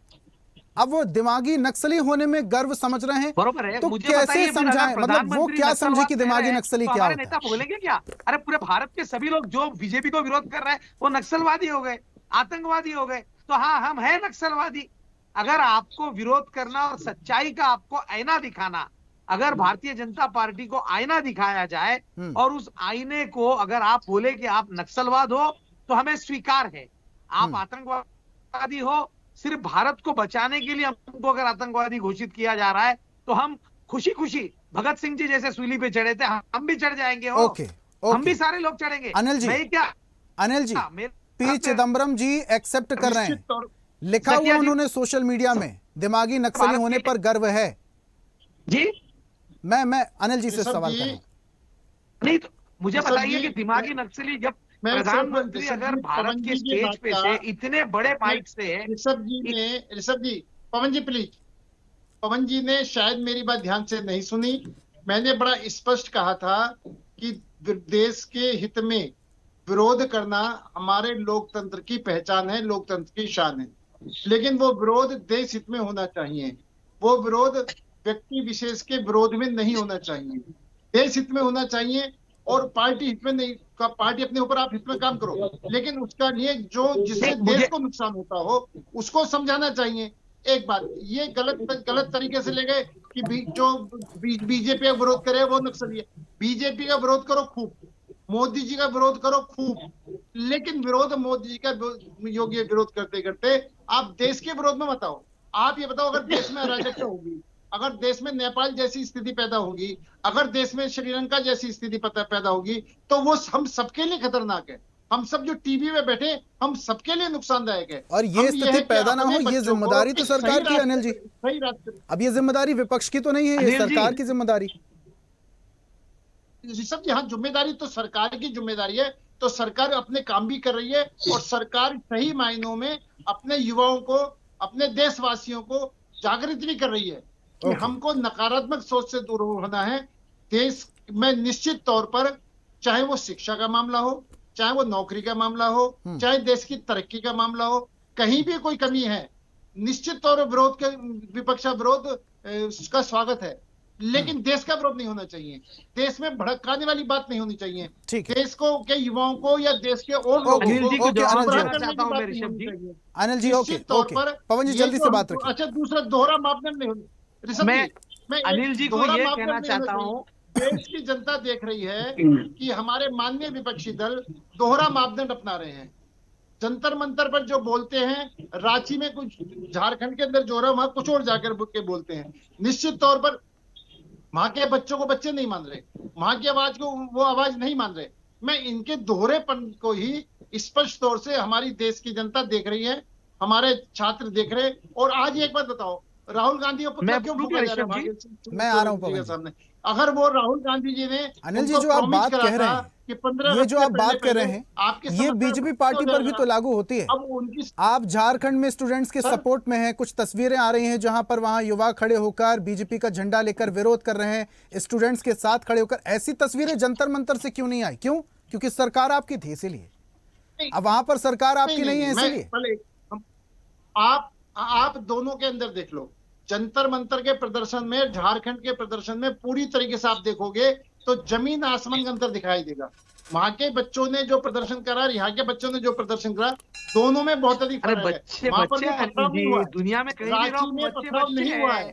अब वो दिमागी नक्सली होने में गर्व समझ रहे हैं, तो कैसे समझाएं? मतलब वो क्या समझे कि दिमागी नक्सली क्या होता है? नेता बोलेंगे क्या? अरे पूरे भारत के सभी लोग जो बीजेपी को विरोध कर रहे हैं वो नक्सलवादी हो गए, आतंकवादी हो गए। तो हाँ, हम हैं नक्सलवादी। अगर आपको विरोध करना और सच्चाई का आपको आईना दिखाना, अगर भारतीय जनता पार्टी को आईना दिखाया जाए और उस आईने को अगर आप बोले कि आप नक्सलवाद हो, तो हमें स्वीकार है। आप आतंकवादी हो, सिर्फ भारत को बचाने के लिए हमको अगर आतंकवादी घोषित किया जा रहा है, तो हम खुशी खुशी भगत सिंह जी जैसे सूली पे चढ़े थे, हम भी चढ़ जाएंगे। हम भी सारे लोग चढ़ेंगे। अनिल जी, पी चिदम्बरम जी एक्सेप्ट कर रहे हैं, लिखा हुआ उन्होंने सोशल मीडिया में, दिमागी नक्सली होने पर गर्व है जी। मैं अनिल जी से सवाल कर रहा हूं। नहीं तो मुझे बताइए कि दिमागी नक्सली, जब प्रधानमंत्री अगर भारत के स्टेज पे से इतने बड़े माइक से ऋषभ जी, पवन जी प्लीज, पवन जी ने शायद मेरी बात ध्यान से नहीं सुनी। मैंने बड़ा स्पष्ट कहा था कि देश के हित में विरोध करना हमारे लोकतंत्र की पहचान है, लोकतंत्र की शान है। लेकिन वो विरोध देश हित में होना चाहिए, वो विरोध व्यक्ति विशेष के विरोध में नहीं होना चाहिए, देश हित में होना चाहिए। और पार्टी हित में नहीं, पार्टी अपने ऊपर आप हित में काम करो, लेकिन उसका लिए जो जिससे देश को नुकसान होता हो उसको समझाना चाहिए। एक बात, ये गलत तरीके से ले गए कि जो बीजेपी का विरोध करे वो नक्सली है। बीजेपी का विरोध करो खूब, मोदी जी का विरोध करो खूब, लेकिन विरोध मोदी जी का योग्य विरोध करते करते आप देश के विरोध में मत आओ। आप ये बताओ, अगर देश में अराजकता होगी, अगर देश में नेपाल जैसी स्थिति पैदा होगी, अगर देश में श्रीलंका जैसी स्थिति पैदा होगी, तो वो हम सबके लिए खतरनाक है। हम सब जो टीवी में बैठे, हम सबके लिए नुकसानदायक है। और ये स्थिति पैदा ना हो, ये जिम्मेदारी तो सरकार की है अनिल जी। सही रास्ते, अब ये जिम्मेदारी विपक्ष की तो नहीं है, ये सरकार की जिम्मेदारी। ऋषभ जी, हाँ, जिम्मेदारी तो सरकार की जिम्मेदारी है। तो सरकार अपने काम भी कर रही है, और सरकार सही मायनों में अपने युवाओं को, अपने देशवासियों को जागृत भी कर रही है कि हमको नकारात्मक सोच से दूर होना है। देश में निश्चित तौर पर, चाहे वो शिक्षा का मामला हो, चाहे वो नौकरी का मामला हो, चाहे देश की तरक्की का मामला हो, कहीं भी कोई कमी है, निश्चित तौर पर विरोध के, विपक्ष का विरोध का स्वागत है, लेकिन देश का विरोध नहीं होना चाहिए। देश में भड़काने वाली बात नहीं होनी चाहिए। देश को के युवाओं को या देश के और लोगों अनिल जी, ओके, पवन जी जल्दी से बात रखिए। अच्छा, दूसरा दोहरा मापदंड नहीं होना। मैं अनिल जी को ये कहना चाहता हूँ, देश की जनता देख रही है कि हमारे माननीय विपक्षी दल दोहरा मापदंड अपना रहे हैं। जंतर मंतर पर जो बोलते हैं, रांची में कुछ, झारखंड के अंदर जो हो रहा है वहां कुछ और जाकर के बोलते हैं। निश्चित तौर पर वहां के बच्चों को बच्चे नहीं मान रहे, वहां की आवाज को वो आवाज नहीं मान रहे। मैं इनके दोहरेपन को ही स्पष्ट तौर से हमारी देश की जनता देख रही है, हमारे छात्र देख रहे। और आज एक बात बताओ, राहुल गांधी को पुतला क्यों फूंका जा रहा है? मैं आ रहा हूं सामने। अगर वो राहुल गांधी जी ने, अनिल जी जो आप बात कह रहे हैं, ये जो आप बात कर रहे हैं, ये बीजेपी पार्टी पर भी तो लागू होती है। आप झारखंड में स्टूडेंट्स के सपोर्ट में हैं, कुछ तस्वीरें आ रही हैं जहां पर वहां युवा खड़े होकर बीजेपी का झंडा लेकर विरोध कर रहे हैं, स्टूडेंट्स के साथ खड़े होकर। ऐसी तस्वीरें जंतर मंतर से क्यों नहीं आई? क्यों? क्योंकि सरकार आपकी थी इसीलिए। अब वहां पर सरकार आपकी नहीं है इसीलिए। आप दोनों के अंदर देख लो, जंतर मंतर के प्रदर्शन में, झारखंड के प्रदर्शन में पूरी तरीके से आप देखोगे तो जमीन आसमान का अंतर दिखाई देगा। वहां के बच्चों ने जो प्रदर्शन करा, यहाँ के बच्चों ने जो प्रदर्शन करा, दोनों में बहुत अधिक अरे फर्क है। बच्चे वहां पर बच्चे भी पथराव नहीं हुआ है, दुनिया में कहीं भी रांची रहो में बच्चे पथराव बच्चे नहीं हुआ हैं। है,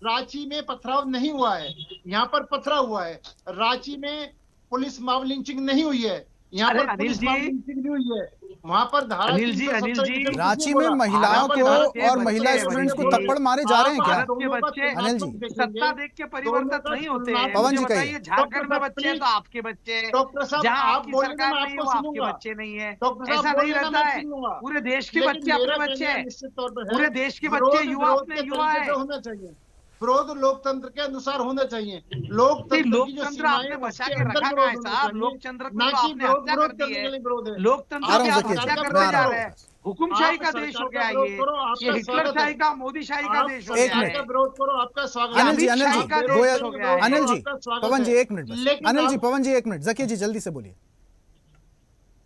रांची में पथराव नहीं हुआ है, यहाँ पर पथराव हुआ है। रांची में पुलिस मॉब लिंचिंग नहीं हुई है, यहाँ अरे पर अनिल पुलिस जी, मॉब लिंचिंग नहीं हुई है। वहां पर धारा अनिल जी, 370 रांची में महिलाओं को और महिला स्टूडेंट्स को थप्पड़ मारे जा रहे हैं क्या? भारत के बच्चे अनिल जी, सत्ता देख के परिवर्तित नहीं होते हैं। पवन जी मुझे कहिए। बताइए, झारखंड में बच्चे हैं तो आपके बच्चे हैं, डॉक्टर साहब जहाँ आप आपकी बोलिए ना, सरकार मैं नहीं है आपको वो आपके सुनूंगा। बच्चे नहीं है। डॉक्टर साहब ऐसा नहीं बोलिए ना, रहता मैं है। सुन लूंगा। पूरे देश के लेकिन बच्चे मेरा अपने कहना बच्चे हैं, निश्चित तौर पर है, पूरे देश के बच्चे विरोध युवा विरोध अपने के युवा तरीके से है। होना चाहिए, विरोध लोकतंत्र के अनुसार होना चाहिए। नहीं, लोकतंत्र की जो लोकतंत्र सीमाएं आपने हैं, बचा उसके के अंदर रखा विरोध कहाँ है होना साहब? चाहिए, लोकतंत्र को ना तो कि आपने विरोध हत्या विरोध कर दी करने है। के लिए विरोध है। आ लोकतंत्र रहा की हूं आप जकीर हत्या जी, करते मैं आ रहा जा हूं। रहे हैं। हुकुमशाही का सरकार देश हो का गया विरोध ये करो, आपका स्वागत हिटलरशाही है। का मोदीशाही का आप देश हो गया एक सरकार मिनट। का है। विरोध करो, आपका स्वागत अनिल जी, है। अनिल जी, शाही का देश गोयल, हो गया है। अनिल जी, आपका स्वागत पवन जी है। एक मिनट बस। लेकिन अनिल जी, आप- पवन जी एक मिनट, जकीर जी जल्दी से बोलिए।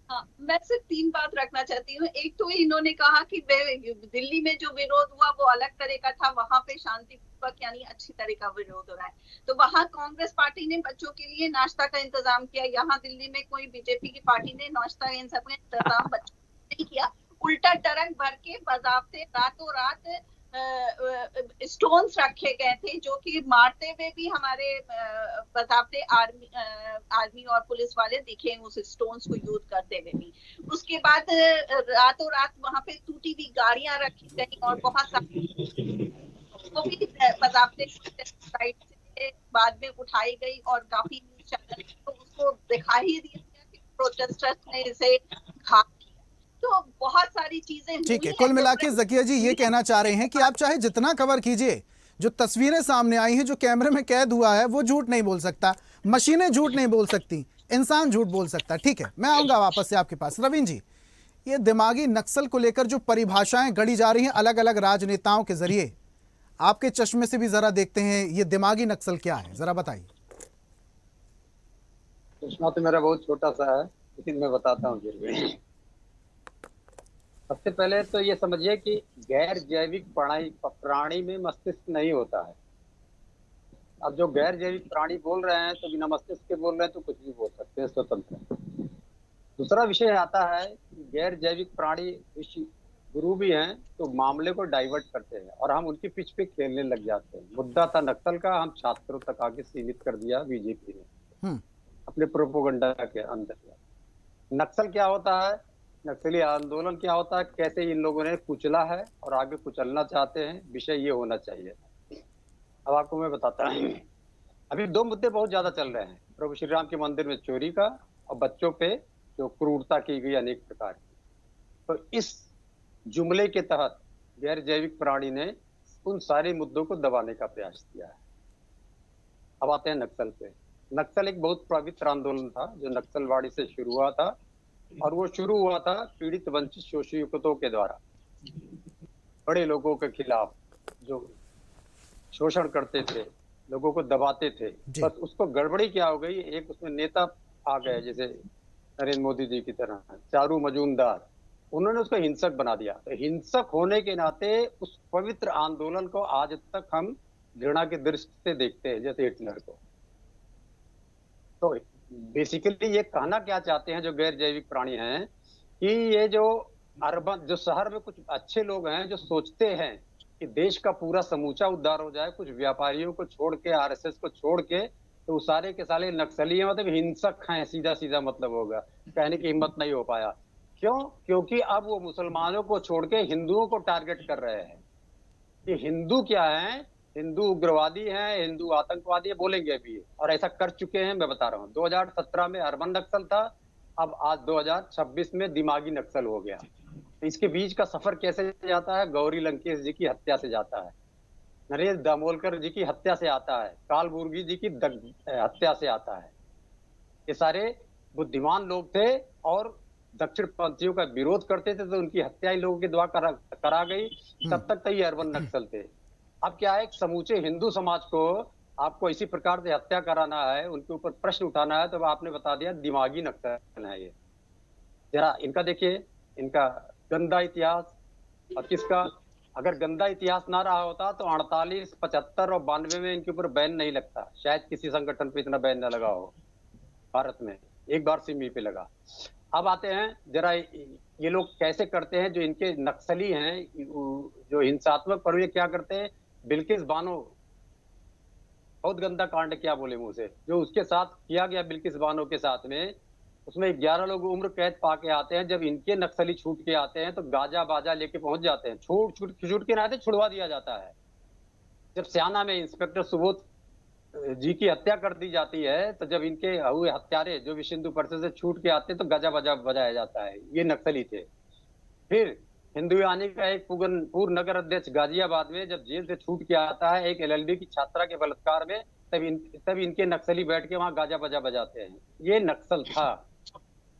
हाँ, मैं सिर्फ 3 बात रखना चाहती हूँ। एक तो इन्होंने कहा कि दिल्ली में जो विरोध हुआ वो अलग तरह का था, वहां पे शांतिपूर्वक यानी अच्छी तरह का विरोध हो रहा है। तो वहां कांग्रेस पार्टी ने बच्चों के लिए नाश्ता का इंतजाम किया, यहाँ दिल्ली में कोई बीजेपी की पार्टी ने नाश्ता इन सब का इंतजाम बच्चों के लिए नहीं किया। उल्टा ट्रक भर के बाजाबते रातों रात स्टोन्स रखे गए थे, जो कि मारते हुए भी हमारे बाजाबते आर्मी और पुलिस वाले दिखे उस स्टोन्स को यूज करते हुए भी। उसके बाद रातों रात वहां पे टूटी हुई गाड़ियां रखी गई और बहुत सारी वो भी बाजाबते साइड से बाद में उठाई गई और काफी न्यूज चैनल तो उसको दिखा ही दिया गया कि प्रोटेस्टर्स ने इसे घात किया। तो बहुत सारी चीजें ठीक है, हुई कुल हैं। मिला के जकिया जी ये कहना चाह रहे हैं कि आप चाहे जितना कवर कीजिए, जो तस्वीरें सामने आई हैं, जो कैमरे में कैद हुआ है, वो झूठ नहीं बोल सकता, मशीनें झूठ नहीं बोल सकती, इंसान झूठ बोल सकता। ठीक है, मैं आऊंगा वापस से आपके पास। रवीन जी, ये दिमागी नक्सल को लेकर जो परिभाषाएं गढ़ी जा रही हैं अलग अलग राजनेताओं के जरिए, आपके चश्मे से भी जरा देखते हैं ये दिमागी नक्सल क्या है, जरा बताइए। चश्मा तो मेरा बहुत छोटा सा है, लेकिन मैं बताता हूँ फिर भी। सबसे पहले तो ये समझिए कि गैर जैविक प्राणी में मस्तिष्क नहीं होता है। अब जो गैर जैविक प्राणी बोल रहे हैं तो बिना मस्तिष्क के बोल रहे हैं तो कुछ भी बोल सकते हैं, स्वतंत्र। दूसरा विषय आता है कि गैर जैविक प्राणी ऋषि गुरु भी हैं तो मामले को डाइवर्ट करते हैं और हम उनकी पिच पे खेलने लग जाते हैं। मुद्दा था नक्सल का, हम छात्रों तक आके सीमित कर दिया बीजेपी ने अपने प्रोपोगंडा के अंदर। नक्सल क्या होता है, नक्सली आंदोलन क्या होता है, कैसे इन लोगों ने कुचला है और आगे कुचलना चाहते हैं, विषय ये होना चाहिए। अब आपको मैं बताता हूँ, अभी 2 मुद्दे बहुत ज्यादा चल रहे हैं, प्रभु श्री राम के मंदिर में चोरी का और बच्चों पे जो क्रूरता की गई अनेक प्रकार की। तो इस जुमले के तहत गैर जैविक प्राणी ने उन सारे मुद्दों को दबाने का प्रयास किया है। अब आते हैं नक्सल पे। नक्सल एक बहुत पवित्र आंदोलन था जो नक्सलवाड़ी से शुरू हुआ था और वो शुरू हुआ था पीड़ित वंचित शोषितों के द्वारा, बड़े लोगों के खिलाफ जो शोषण करते थे, लोगों को दबाते थे। बस उसको गड़बड़ी क्या हो गई, एक उसमें नेता आ गए जैसे नरेंद्र मोदी जी की तरह, चारू मजूमदार, उन्होंने उसको हिंसक बना दिया। तो हिंसक होने के नाते उस पवित्र आंदोलन को आज तक हम घृणा की दृष्टि से देखते हैं, जैसे हिटलर को। तो बेसिकली ये कहना क्या चाहते हैं जो गैर जैविक प्राणी हैं कि ये जो अर्बन जो शहर में कुछ अच्छे लोग हैं जो सोचते हैं कि देश का पूरा समूचा उद्धार हो जाए, कुछ व्यापारियों को छोड़ के, आरएसएस को छोड़ के, तो सारे के सारे नक्सली हैं, मतलब हिंसक हैं, सीधा सीधा मतलब होगा। कहने की हिम्मत नहीं हो पाया। क्यों? क्योंकि अब वो मुसलमानों को छोड़ के हिंदुओं को टारगेट कर रहे हैं। ये हिंदू क्या है, हिंदू उग्रवादी हैं, हिंदू आतंकवादी है, बोलेंगे अभी, और ऐसा कर चुके हैं। मैं बता रहा हूँ 2017 में अर्बन नक्सल था, अब आज 2026 में दिमागी नक्सल हो गया। इसके बीच का सफर कैसे जाता है? गौरी लंकेश जी की हत्या से जाता है, नरेश दामोलकर जी की हत्या से आता है, कालबुर्गी जी की हत्या से आता है। ये सारे बुद्धिमान लोग थे और दक्षिण पंथियों का विरोध करते थे, तो उनकी हत्या इन लोगों के द्वारा करा गई। तब तक तो ये अर्बन नक्सल थे। अब क्या है, समूचे हिंदू समाज को आपको इसी प्रकार से हत्या कराना है, उनके ऊपर प्रश्न उठाना है, तो आपने बता दिया दिमागी नक्सल है ये। जरा इनका देखिए, इनका गंदा इतिहास और किसका अगर गंदा इतिहास ना रहा होता तो 48, 75 और 92 में इनके ऊपर बैन नहीं लगता। शायद किसी संगठन पे इतना बैन ना लगा हो भारत में, एक बार सिमी पे लगा। अब आते हैं जरा ये लोग कैसे करते हैं, जो इनके नक्सली हैं, जो हिंसात्मक पर ये क्या करते हैं। बिल्किस बानो, बहुत गंदा कांड, क्या बोले मुंह से, जो उसके साथ किया गया बिल्किस बानो के साथ में, उसमें 11 लोग उम्र कैद पाके आते हैं। जब इनके नक्सली छूट के आते हैं तो गाजा बाजा लेके पहुंच जाते हैं, छूट के ना आते, छुड़वा दिया जाता है। जब स्याना में इंस्पेक्टर सुबोध जी की हत्या कर दी जाती है, तो जब इनके हुए हत्यारे जो विश्व हिंदू परिषद से छूट के आते हैं तो गाजा बाजा बजाया जाता है। ये नक्सली थे। फिर हिंदुयानी का एक पूर्व नगर अध्यक्ष गाजियाबाद में जब जेल से छूट के आता है एक LLB की छात्रा के बलात्कार में, तब इनके नक्सली बैठ के वहां गाजा बाजा बजाते हैं। ये नक्सल था।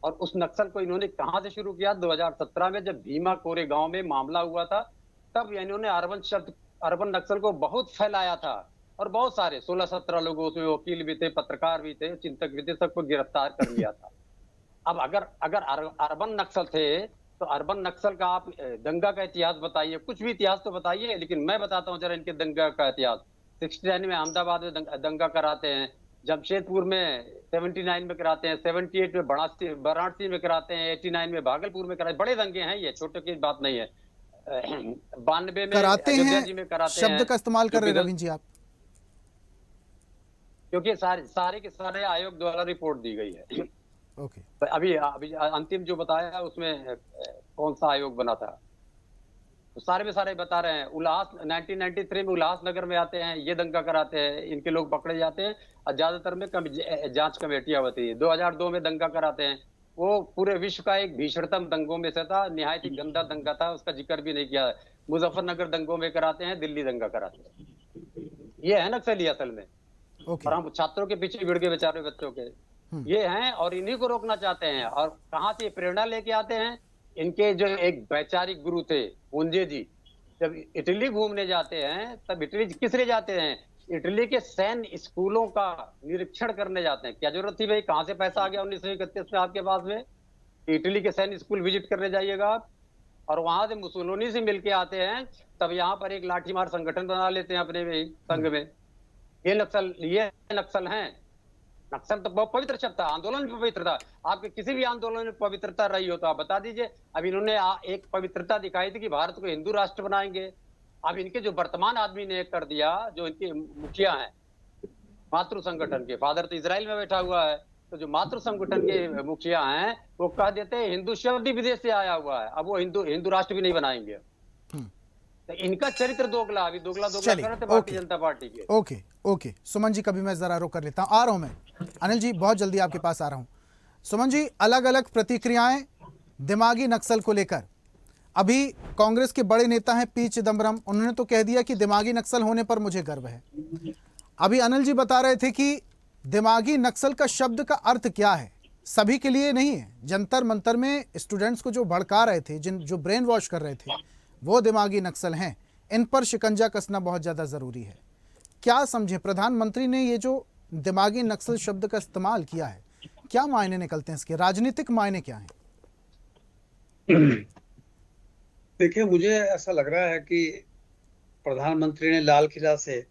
और उस नक्सल को इन्होंने कहां से शुरू किया, 2017 में जब भीमा कोरे गांव में मामला हुआ था, तब इन्होंने अर्बन नक्सल को बहुत फैलाया था। और बहुत सारे 16-17 लोग, उसमें वकील भी थे, पत्रकार भी थे, चिंतक भी थे, सबको गिरफ्तार कर लिया था। अब अगर अर्बन नक्सल थे तो अर्बन नक्सल का आप दंगा का इतिहास बताइए, कुछ भी इतिहास तो बताइए। लेकिन मैं बताता हूँ जरा इनके दंगा का इतिहास। 69 में अहमदाबाद में दंगा कराते हैं, जमशेदपुर में 79 में कराते हैं, 78 में वाराणसी में कराते हैं, 89 में भागलपुर में कराते हैं। बड़े दंगे हैं ये, छोटे की बात नहीं है। 92 में कराते हैं, शब्द का इस्तेमाल कर रहे हैं रविंद्र जी आप, क्योंकि सारे के सारे आयोग द्वारा रिपोर्ट दी गई है। ओके। अभी अंतिम जो बताया उसमें कौन सा आयोग बना था, तो सारे में सारे बता रहे हैं। उल्लास 1993 में उल्लासनगर में आते हैं, ये दंगा कराते हैं, इनके लोग पकड़े जाते हैं और ज्यादातर में जांच कमेटियां होती है। 2002 में दंगा कराते हैं, वो पूरे विश्व का एक भीषणतम दंगों में से था, निहायत ही गंदा दंगा था, उसका जिक्र भी नहीं किया। मुजफ्फरनगर दंगों में कराते हैं, दिल्ली दंगा कराते हैं। ये है नक्सली असल में। और हम छात्रों के पीछे भिड़ गए, बेचारे बच्चों के, ये हैं और इन्हीं को रोकना चाहते हैं। और कहां से प्रेरणा लेके आते हैं, इनके जो एक वैचारिक गुरु थे पुंजे जी, जब इटली घूमने जाते हैं, तब इटली किस लिए जाते हैं, इटली के सैन्य स्कूलों का निरीक्षण करने जाते हैं। क्या जरूरत थी भाई, कहां से पैसा आ गया 1931 में आपके पास में, इटली के सैन्य स्कूल विजिट करने जाइएगा आप। और वहां से मुसोलिनी से मिलके आते हैं, तब यहाँ पर एक लाठीमार संगठन बना लेते हैं अपने में संघ में। ये नक्सल हैं। नक्सल तो बहुत पवित्र शब्द था, आंदोलन भी पवित्र था। आपके किसी भी आंदोलन में पवित्रता रही हो तो आप बता दीजिए। अब इन्होंने एक पवित्रता दिखाई थी कि भारत को हिंदू राष्ट्र बनाएंगे। अब इनके जो वर्तमान आदमी ने कर दिया, जो इनके मुखिया हैं मातृ संगठन के, फादर तो इजराइल में बैठा हुआ है, तो जो मातृ संगठन के मुखिया हैं वो कह देते हैं हिंदू शब्द ही विदेश से आया हुआ है, अब वो हिंदू राष्ट्र भी नहीं बनाएंगे। तो इनका चरित्र दोगला, अभी दोगला कर रहे थे भारतीय जनता पार्टी के। ओके सुमन जी, कभी मैं जरा रोक कर लेता हूं, आ रहा हूं मैं। अनिल जी बहुत जल्दी आपके पास आ रहा हूं। सुमन जी, अलग अलग प्रतिक्रियाएं दिमागी नक्सल को लेकर। अभी कांग्रेस के बड़े नेता हैं पी चिदम्बरम, उन्होंने तो कह दिया कि दिमागी नक्सल होने पर मुझे गर्व है। अभी अनिल जी बता रहे थे कि दिमागी नक्सल का शब्द का अर्थ क्या है, सभी के लिए नहीं है। जंतर मंतर में स्टूडेंट्स को जो भड़का रहे थे, जो ब्रेन वॉश कर रहे थे, वो दिमागी नक्सल हैं। इन पर शिकंजा कसना बहुत ज़्यादा ज़रूरी है। क्या समझे, प्रधानमंत्री ने ये जो दिमागी नक्सल शब्द का इस्तेमाल किया है, क्या मायने निकलते हैं इसके, राजनीतिक मायने क्या हैं? देखिए, मुझे ऐसा लग रहा है कि प्रधानमंत्री ने लाल किला से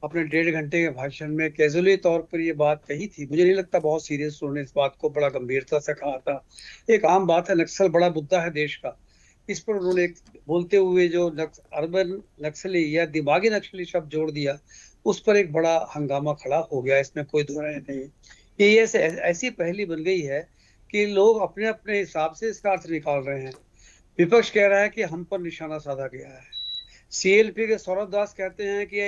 अपने 1.5 घंटे के भाषण में कैजुअली तौर पर ये बात कही थी। मुझे नहीं लगता बहुत सीरियस उन्होंने इस बात को बड़ा गंभीरता से कहा था। एक आम बात है, नक्सल बड़ा मुद्दा है देश का, इस पर उन्होंने बोलते हुए जो अर्बन नक्सली या दिमागी नक्सली शब्द जोड़ दिया, उस पर एक बड़ा हंगामा खड़ा हो गया। इसमें कोई दो राय नहीं। ये ऐसी पहली बन गई है कि लोग अपने अपने हिसाब से इसका अर्थ निकाल रहे हैं। विपक्ष कह रहा है कि हम पर निशाना साधा गया है। CLP के सौरभ दास कहते हैं कि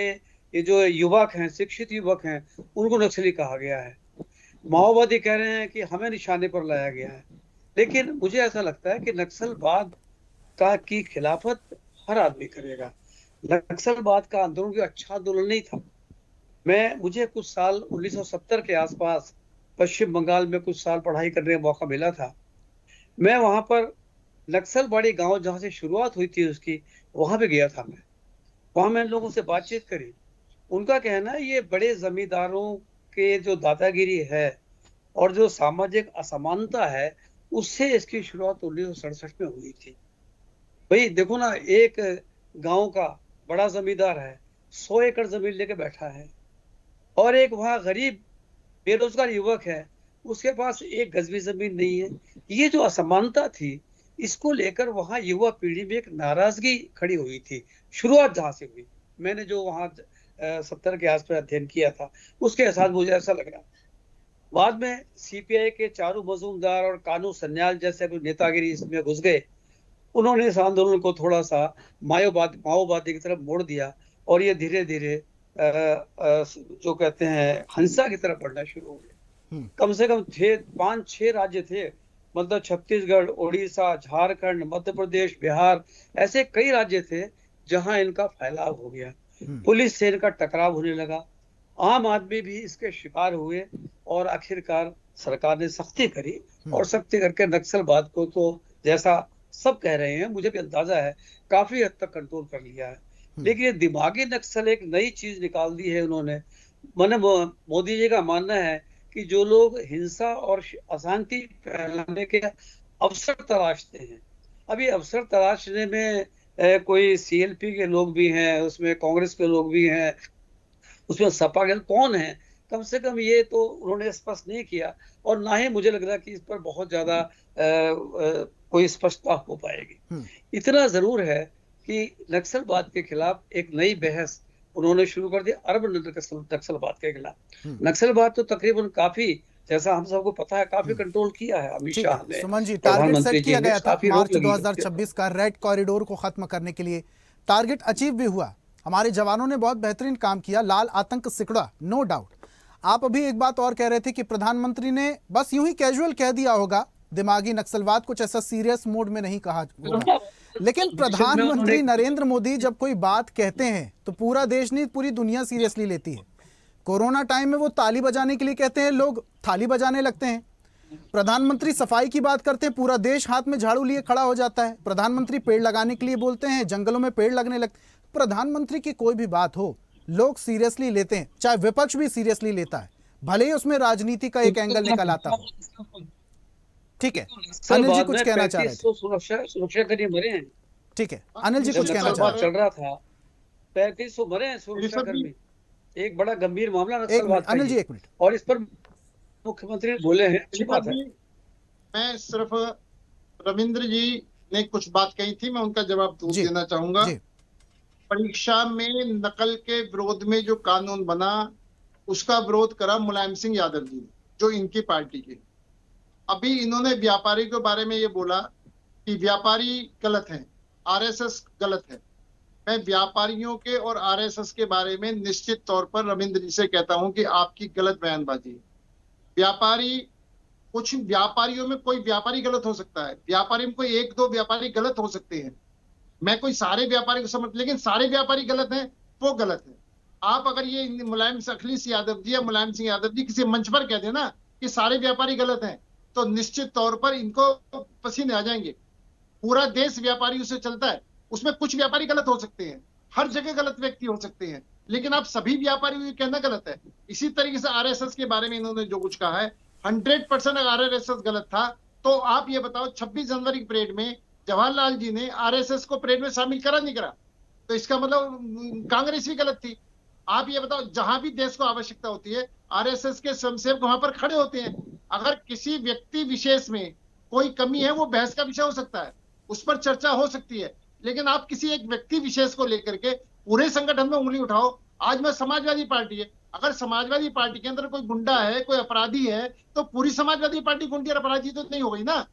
ये जो युवक हैं, शिक्षित युवक हैं, उनको नक्सली कहा गया है। माओवादी कह रहे हैं कि हमें निशाने पर लाया गया है। लेकिन मुझे ऐसा लगता है कि नक्सलवाद की खिलाफत हर आदमी करेगा। नक्सलवाद का आंदोलन भी अच्छा आंदोलन नहीं था। मुझे कुछ साल 1970 के आसपास पश्चिम बंगाल में कुछ साल पढ़ाई करने का मौका मिला था। मैं वहां पर नक्सलवाड़ी गांव जहां से शुरुआत हुई थी उसकी, वहां पे गया था। वहां मैंने लोगों से बातचीत करी। उनका कहना है ये बड़े जमींदारों के जो दादागिरी है और जो सामाजिक असमानता है, उससे इसकी शुरुआत 1967 में हुई थी। भाई देखो ना, एक गांव का बड़ा जमींदार है, 100 एकड़ जमीन लेके बैठा है, और एक वहां गरीब बेरोजगार युवक है, उसके पास एक गज भी जमीन नहीं है। ये जो असमानता थी, इसको लेकर वहां युवा पीढ़ी में एक नाराजगी खड़ी हुई थी। शुरुआत जहां से हुई, मैंने जो वहां 70 के आसपास अध्ययन किया था, उसके साथ मुझे ऐसा लग रहा। बाद में सीपीआई के चारू मजूमदार और कानू सन्याल जैसे कोई नेतागिरी इसमें घुस गए। उन्होंने इस आंदोलन को थोड़ा सा माओवादी की तरफ मोड़ दिया, और ये धीरे धीरे जो कहते हैं हिंसा की तरफ बढ़ना शुरू हो गया। कम से कम 5-6 राज्य थे, मतलब छत्तीसगढ़, उड़ीसा, झारखंड, मध्य प्रदेश, बिहार, ऐसे कई राज्य थे जहां इनका फैलाव हो गया। पुलिस से इनका टकराव होने लगा, आम आदमी भी इसके शिकार हुए, और आखिरकार सरकार ने सख्ती करी, और सख्ती करके नक्सलवाद को तो जैसा सब कह रहे हैं, मुझे भी अंदाजा है, काफी हद तक कंट्रोल कर लिया है। लेकिन ये दिमागी नक्सल एक नई चीज निकाल दी है उन्होंने। मैंने मोदी जी का मानना है कि जो लोग हिंसा और अशांति फैलाने के अवसर तलाशते हैं, अभी अवसर तलाशने में कोई सीएलपी के लोग भी हैं, उसमें कांग्रेस के लोग भी हैं, उसमें सपा के कौन है, कम से कम ये तो उन्होंने स्पष्ट नहीं किया, और ना ही मुझे लग रहा कि इस पर बहुत ज्यादा कोई स्पष्टता हो पाएगी। इतना जरूर है कि नक्सलवाद के खिलाफ एक नई बहस उन्होंने शुरू कर दी, अर्बन नक्सलवाद के खिलाफ। नक्सलवाद तो तकरीबन काफी, जैसा हम सबको पता है, काफी कंट्रोल किया है अमित शाह ने। सुमन जी, टारगेट सेट किया गया था मार्च 2026 का रेड कॉरिडोर को खत्म करने के लिए, टारगेट अचीव भी हुआ। हमारे जवानों ने बहुत बेहतरीन काम किया, लाल आतंक सिकुड़ा, नो डाउट। आप अभी एक बात और कह रहे थे कि प्रधानमंत्री ने बस यूं ही कैजुअल कह दिया होगा, दिमागी नक्सलवाद कुछ ऐसा सीरियस मोड में नहीं कहा होगा। लेकिन प्रधानमंत्री नरेंद्र मोदी जब कोई बात कहते हैं तो पूरा देश नहीं, पूरी दुनिया सीरियसली लेती है। कोरोना टाइम में वो ताली बजाने के लिए कहते हैं, लोग थाली बजाने लगते हैं। प्रधानमंत्री सफाई की बात करते हैं, पूरा देश हाथ में झाड़ू लिए खड़ा हो जाता है। प्रधानमंत्री पेड़ लगाने के लिए बोलते हैं, जंगलों में पेड़ लगने लगते। प्रधानमंत्री की कोई भी बात हो, लोग सीरियसली लेते हैं, चाहे विपक्ष भी सीरियसली लेता है, भले ही उसमें राजनीति का एक एंगल निकल आता हो। ठीक है, अनिल जी कुछ कहना चाह रहे थे। सुरक्षा कर्मी मरे हैं। ठीक है, अनिल जी कुछ कहना चाह रहे थे। चल रहा था, 3500 मरे हैं सुरक्षा कर्मी, एक बड़ा गंभीर मामला नक्सलवाद का। अनिल जी एक मिनट, और इस पर मुख्यमंत्री बोले हैं, अच्छी बात है। मैं सिर्फ रविंद्र जी ने कुछ बात कही थी, मैं उनका जवाब देना चाहूंगा। परीक्षा में नकल के विरोध में जो कानून बना, उसका विरोध करा मुलायम सिंह यादव जी ने, जो इनकी पार्टी के। अभी इन्होंने व्यापारी के बारे में ये बोला कि व्यापारी गलत है, आरएसएस गलत है। मैं व्यापारियों के और आरएसएस के बारे में निश्चित तौर पर रविंद्र जी से कहता हूं कि आपकी गलत बयानबाजी है। व्यापारी, कुछ व्यापारियों में कोई व्यापारी गलत हो सकता है, व्यापारी में कोई 1-2 व्यापारी गलत हो सकते हैं। मैं कोई सारे व्यापारी को समझ, लेकिन सारे व्यापारी गलत हैं, वो गलत है। आप अगर ये मुलायम अखिलेश यादव जी या मुलायम सिंह यादव जी किसी मंच पर कह देना कि सारे व्यापारी गलत हैं, तो निश्चित तौर पर इनको पसीने आ जाएंगे। पूरा देश व्यापारियों से चलता है, उसमें कुछ व्यापारी गलत हो सकते हैं, हर जगह गलत व्यक्ति हो सकते हैं, लेकिन आप सभी व्यापारियों को कहना गलत है। इसी तरीके से आरएसएस के बारे में इन्होंने जो कुछ कहा है, 100% अगर आरएसएस गलत था, तो आप ये बताओ 26 जनवरी की परेड में जवाहरलाल जी ने आरएसएस को परेड में शामिल करा नहीं करा, तो इसका मतलब कांग्रेस भी गलत थी। आप ये बताओ, जहां भी देश को आवश्यकता होती है, आरएसएस के स्वयंसेवक वहां पर खड़े होते हैं। अगर किसी व्यक्ति विशेष में कोई कमी है, वो बहस का विषय हो सकता है, उस पर चर्चा हो सकती है, लेकिन आप किसी एक व्यक्ति विशेष को लेकर के पूरे संगठन में उंगली उठाओ। आज में समाजवादी पार्टी है, अगर समाजवादी पार्टी के अंदर कोई गुंडा है, कोई अपराधी है, तो पूरी समाजवादी पार्टी गुंडी और अपराधी तो नहीं हो गई ना।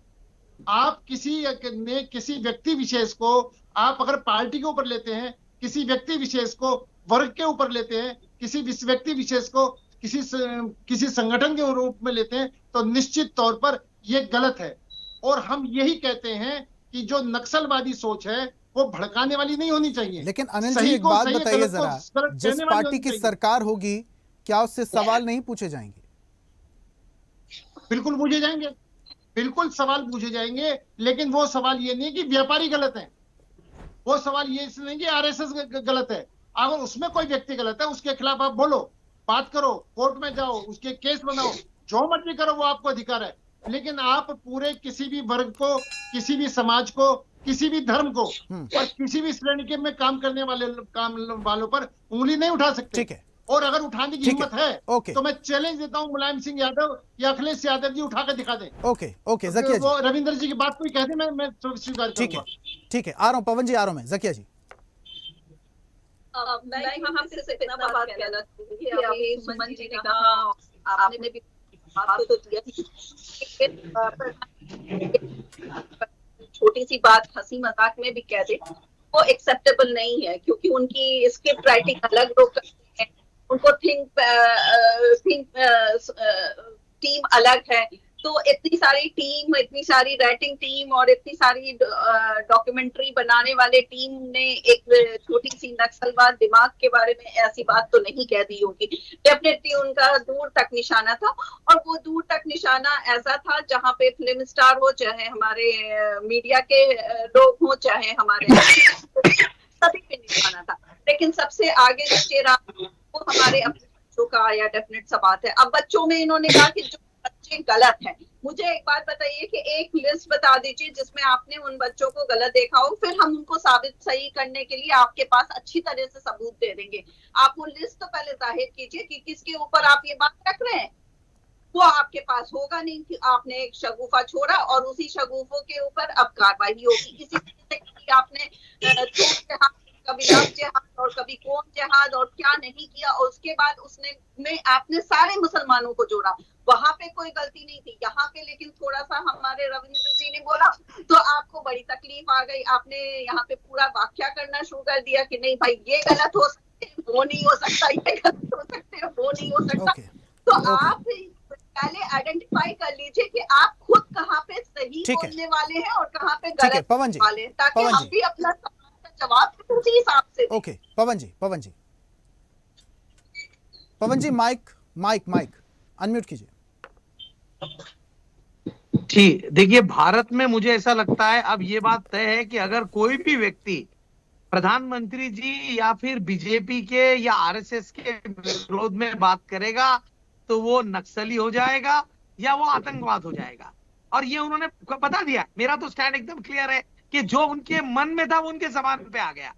आप किसी व्यक्ति विशेष को आप अगर पार्टी के ऊपर लेते हैं, किसी व्यक्ति विशेष को वर्ग के ऊपर लेते हैं, किसी व्यक्ति विशेष को किसी संगठन के रूप में लेते हैं, तो निश्चित तौर पर यह गलत है। और हम यही कहते हैं कि जो नक्सलवादी सोच है वो भड़काने वाली नहीं होनी चाहिए। लेकिन अनिल जी एक बात बताइए जरा, जिस पार्टी की सरकार होगी, क्या उससे सवाल नहीं पूछे जाएंगे? बिल्कुल पूछे जाएंगे, बिल्कुल सवाल पूछे जाएंगे, लेकिन वो सवाल ये नहीं कि व्यापारी गलत है, वो सवाल ये नहीं कि आरएसएस गलत है। अगर उसमें कोई व्यक्ति गलत है, उसके खिलाफ आप बोलो, बात करो, कोर्ट में जाओ, उसके केस बनाओ, जो मर्जी करो, वो आपको अधिकार है। लेकिन आप पूरे किसी भी वर्ग को, किसी भी समाज को किसी भी धर्म को और किसी भी श्रेणी के में काम करने वालों पर उंगली नहीं उठा सकते। ठीक है, और अगर उठाने की हिम्मत है ओके, तो मैं चैलेंज देता हूं मुलायम सिंह यादव या अखिलेश यादव जी उठा कर दिखा दें। ओके ओके जकिया जी, वो रविंद्र जी की बात कोई कह दे, मैं स्वीकार करूंगा। ठीक है, आ रहा हूं पवन जी, आ रहा हूं मैं। जकिया जी, मैं यहाँ पे सिर्फ इतना बात कहना चाहूंगी कि अभी सुमन जी ने कहा, आपने भी बात तो किया, छोटी सी बात हंसी मजाक में भी कह दे वो एक्सेप्टेबल नहीं है, क्योंकि उनकी स्क्रिप्ट राइटिंग अलग लोग करते हैं, उनको टीम अलग है। तो इतनी सारी टीम, इतनी सारी राइटिंग टीम और इतनी सारी डॉक्यूमेंट्री बनाने वाले टीम ने एक छोटी सी नक्सलवाद दिमाग के बारे में ऐसी बात तो नहीं कह दी होगी। डेफिनेटली उनका दूर तक निशाना था, और वो दूर तक निशाना ऐसा था जहाँ पे फिल्म स्टार हो, चाहे हमारे मीडिया के लोग हो, चाहे हमारे सभी पे निशाना था। लेकिन सबसे आगे जो चेहरा वो हमारे अपने बच्चों का आया, डेफिनेट सा बात है। अब बच्चों में इन्होंने कहा कि जो बच्चे गलत हैं, मुझे एक बात बताइए कि एक लिस्ट बता दीजिए जिसमें आपने उन बच्चों को गलत देखा हो, फिर हम उनको साबित सही करने के लिए आपके पास अच्छी तरह से सबूत दे देंगे। आप वो लिस्ट तो पहले जाहिर कीजिए कि किसके ऊपर आप ये बात रख रहे हैं। वो आपके पास होगा नहीं कि आपने एक शगुफा छोड़ा और उसी शगुफों के ऊपर अब कार्रवाई होगी। इसी तरह से आपने कभी लव जिहाद और कभी कौम जिहाद और क्या नहीं किया, और उसके बाद उसने आपने सारे मुसलमानों को जोड़ा, वहां पे कोई गलती नहीं थी। यहाँ पे लेकिन थोड़ा सा हमारे रविंद्र जी ने बोला तो आपको बड़ी तकलीफ आ गई, आपने यहाँ पे पूरा व्याख्या करना शुरू कर दिया कि नहीं भाई ये गलत हो सकते, वो नहीं हो सकता, ये गलत हो सकते, वो नहीं हो सकता। तो आप पहले आइडेंटिफाई कर लीजिए कि आप खुद कहाँ पे सही बोलने वाले हैं और कहाँ पे गलत वाले हैं, ताकि हम भी अपना जवाब उसी हिसाब से। ओके पवन जी माइक अनम्यूट कीजिए। ठीक, देखिए भारत में मुझे ऐसा लगता है अब ये बात तय है कि अगर कोई भी व्यक्ति प्रधानमंत्री जी या फिर बीजेपी के या आरएसएस के विरोध में बात करेगा तो वो नक्सली हो जाएगा या वो आतंकवाद हो जाएगा। और ये उन्होंने बता दिया। मेरा तो स्टैंड एकदम क्लियर है कि जो उनके मन में था वो उनके जबान पे आ गया।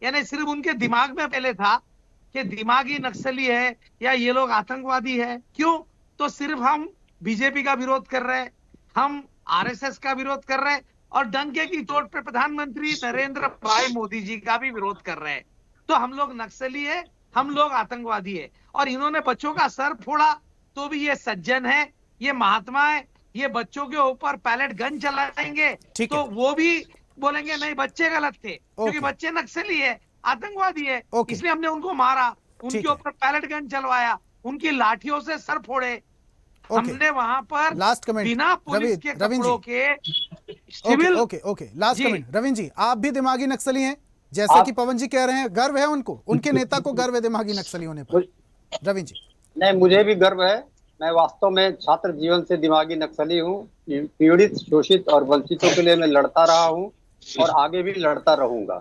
यानी सिर्फ उनके दिमाग में पहले था कि दिमागी नक्सली है या ये लोग आतंकवादी है। क्यों? तो सिर्फ हम बीजेपी का विरोध कर रहे हैं, हम आरएसएस का विरोध कर रहे हैं और डंके की चोट पे प्रधानमंत्री नरेंद्र भाई मोदी जी का भी विरोध कर रहे हैं। तो हम लोग नक्सली है, हम लोग आतंकवादी है। और इन्होंने बच्चों का सर फोड़ा तो भी ये सज्जन है, ये महात्मा है। ये बच्चों के ऊपर पैलेट गन चलाएंगे तो वो भी बोलेंगे नहीं बच्चे गलत थे, क्योंकि बच्चे नक्सली है, आतंकवादी है, इसलिए हमने उनको मारा, उनके ऊपर पैलेट गन चलवाया, उनकी लाठियों से सर फोड़े। हमने वहां पर लास्ट कमेंट बिना पुलिस के कपड़ों के civil. Okay last comment Ravindra ji, आप भी दिमागी नक्सली हैं जैसे कि पवन जी कह रहे हैं, गर्व है उनको, उनके नेता को गर्व है दिमागी नक्सली होने पर। रविंद्र जी। नहीं, मुझे भी गर्व है। मैं वास्तव में छात्र जीवन से दिमागी नक्सली हूँ। पीड़ित, शोषित और वंचितों के लिए मैं लड़ता रहा हूँ और आगे भी लड़ता रहूंगा।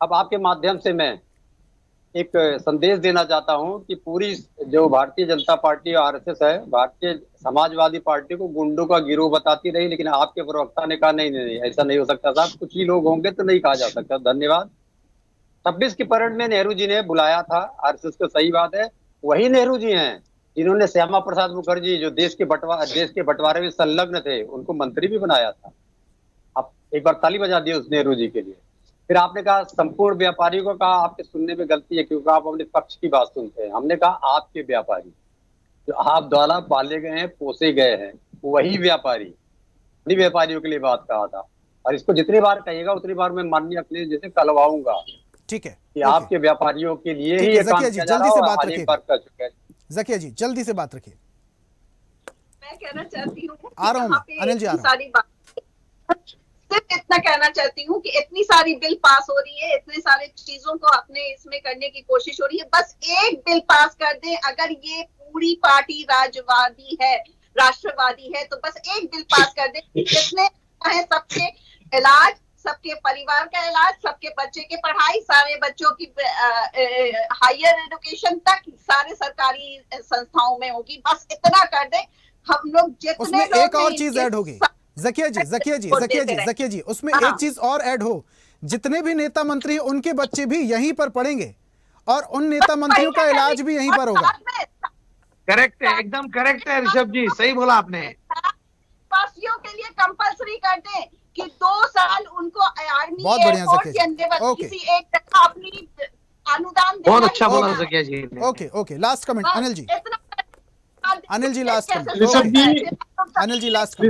अब आपके माध्यम से मैं एक संदेश देना चाहता हूँ कि पूरी जो भारतीय जनता पार्टी और आरएसएस है, भारतीय समाजवादी पार्टी को गुंडों का गिरोह बताती रही, लेकिन आपके प्रवक्ता ने कहा नहीं ऐसा नहीं हो सकता साहब, कुछ ही लोग होंगे तो नहीं कहा जा सकता। धन्यवाद। 26 की परेड में नेहरू जी ने बुलाया था आरएसएस को, सही बात है। वही नेहरू जी हैं जिन्होंने श्यामा प्रसाद मुखर्जी जो देश के बंटवारे में संलग्न थे उनको मंत्री भी बनाया था। आप एक बार ताली बजा दिए उस नेहरू जी के लिए। फिर आपने कहा संपूर्ण व्यापारियों को कहा, आपके सुनने में गलती है क्योंकि आप अपने पक्ष की बात सुनते हैं। हमने कहा आपके व्यापारी जो आप द्वारा पाले गए हैं, पोसे गए हैं, वही व्यापारी, उन्हीं व्यापारियों के लिए बात कहा था। और इसको जितनी बार कहिएगा उतनी बार मैं माननीय अखिलेश जैसे कहलवाऊंगा। ठीक है कि आपके व्यापारियों के लिए ही ये काम किया जा रहा है और आज एक बार कर चुके हैं। जकिया जी जल्दी से बात रखिए। मैं कहना चाहती हूँ, आ रहा हूँ अनिल जी, आ रहा हूँ। सिर्फ इतना कहना चाहती हूँ कि इतनी सारी बिल पास हो रही है, इतने सारे चीजों को अपने इसमें करने की कोशिश हो रही है, बस एक बिल पास कर दें। अगर ये पूरी पार्टी राजवादी है, राष्ट्रवादी है, तो बस एक बिल पास कर दें। जितने है सबके इलाज, सबके परिवार का इलाज, सबके बच्चे की पढ़ाई, सारे बच्चों की हायर एजुकेशन तक सारे सरकारी संस्थाओं में होगी। बस इतना कर दें। हम लोग जितने उसमें एक और चीज ऐड होगी जकिया जी उसमें एक चीज और ऐड हो, जितने भी नेता मंत्री हैं उनके बच्चे भी यहीं पर पढ़ेंगे और उन नेता मंत्रियों का इलाज भी यहीं पर होगा। करेक्ट है, एकदम करेक्ट है ऋषभ जी, सही बोला आपने। वासियों के लिए कंपलसरी कर दें कि 2 साल उनको आर्मी बहुत बढ़िया एयरफोर्स के अंदर किसी एक टका अपनी अनुदान देना। बहुत अच्छा बोला जकिया जी। Okay last comment Anil ji last comment. Anil ji last.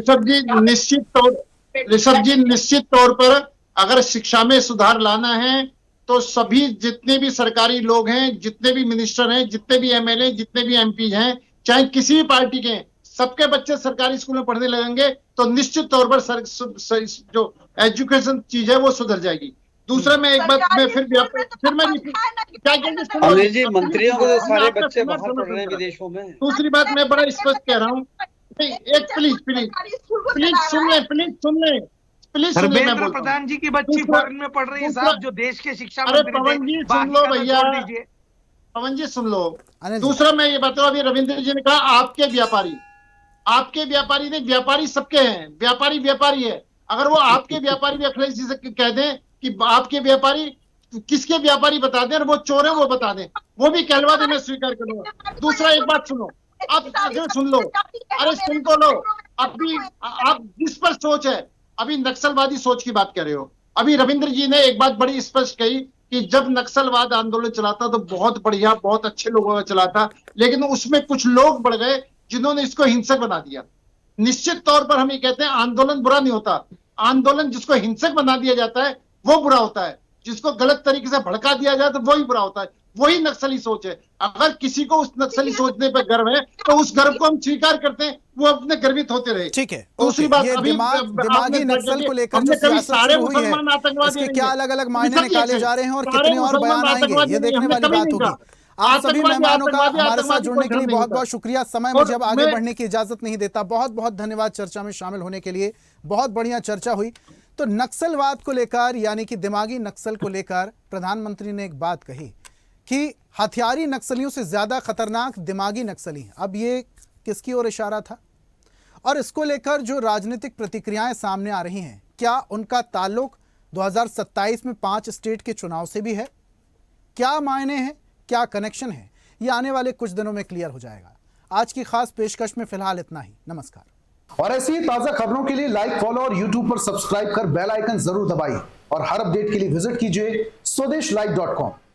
Rishabh जी निश्चित तौर पर अगर शिक्षा में सुधार लाना है तो सभी जितने भी सरकारी लोग हैं, जितने भी मिनिस्टर हैं, जितने भी एमएलए, जितने भी एमपी हैं, चाहे किसी भी पार्टी के, सबके बच्चे सरकारी स्कूल में पढ़ने लगेंगे तो निश्चित तौर पर जो एजुकेशन चीज है वो सुधर जाएगी। दूसरा मैं एक बात मैं फिर मैं अनिल जी, मंत्रियों को तो सारे बच्चे बाहर पढ़ रहे हैं विदेशों में। दूसरी बात मैं बड़ा स्पष्ट कह रहा हूँ, एक प्लीज सुन ले। धर्मेंद्र प्रधान जी की बच्ची फॉरेन में पढ़ रही है साहब, जो देश के शिक्षा मंत्री थे। पवन जी सुन लो भैया, पवन जी सुन लो। दूसरा मैं ये बताऊं, अभी रविंद्र जी ने कहा आपके व्यापारी ने, व्यापारी सबके हैं, व्यापारी है। अगर वो आपके व्यापारी भी अखिलेश जी से कह दें कि आपके व्यापारी किसके व्यापारी बता दें और वो चोर है वो बता दें, वो भी कहलवा दे, मैं स्वीकार करूंगा। दूसरा एक बात सुनो, आप सुन लो, अरे सुन तो लो। अभी आप जिस पर सोच है, अभी नक्सलवादी सोच की बात कर रहे हो। अभी रविंद्र जी ने एक बात बड़ी स्पष्ट कही कि जब नक्सलवाद आंदोलन चला था तो बहुत बढ़िया, बहुत अच्छे लोगों ने चला था, लेकिन उसमें कुछ लोग बढ़ गए जिन्होंने इसको हिंसक बना दिया। निश्चित तौर पर हम ये कहते हैं आंदोलन बुरा नहीं होता, आंदोलन जिसको हिंसक बना दिया जाता है वो बुरा होता है, जिसको गलत तरीके से भड़का दिया जाए तो वही बुरा होता है। वही नक्सली सोच है। अगर किसी को उस नक्सली सोचने पर गर्व है तो उस गर्व को हम स्वीकार करते हैं, वो अपने गर्वित होते रहे। ठीक है। दूसरी बात, अभी दिमागी नक्सल को लेकर जो सियासत शुरू हुई है, इसके क्या अलग अलग मायने निकाले जा रहे हैं और कितने और बयान आएंगे, ये देखने वाली बात होगी। आप सभी मेहमानों का हमारे साथ जुड़ने के लिए बहुत बहुत शुक्रिया। समय मुझे अब आगे बढ़ने की इजाजत नहीं देता। बहुत बहुत धन्यवाद चर्चा में शामिल होने के लिए, बहुत बढ़िया चर्चा हुई। तो नक्सलवाद को लेकर, यानी कि दिमागी नक्सल को लेकर प्रधानमंत्री ने एक बात कही कि हथियारी नक्सलियों से ज्यादा खतरनाक दिमागी नक्सली हैं। अब ये किसकी ओर इशारा था? और इसको लेकर जो राजनीतिक प्रतिक्रियाएं सामने आ रही हैं, क्या उनका ताल्लुक 2027 में 5 स्टेट के चुनाव से भी है? क्या मायने हैं, क्या कनेक्शन है, ये आने वाले कुछ दिनों में क्लियर हो जाएगा। आज की खास पेशकश में फिलहाल इतना ही। नमस्कार। और ऐसी ही ताजा खबरों के लिए लाइक, फॉलो और यूट्यूब पर सब्सक्राइब कर बेल आइकन जरूर दबाइए और हर अपडेट के लिए विजिट कीजिए स्वदेशलाइव.com।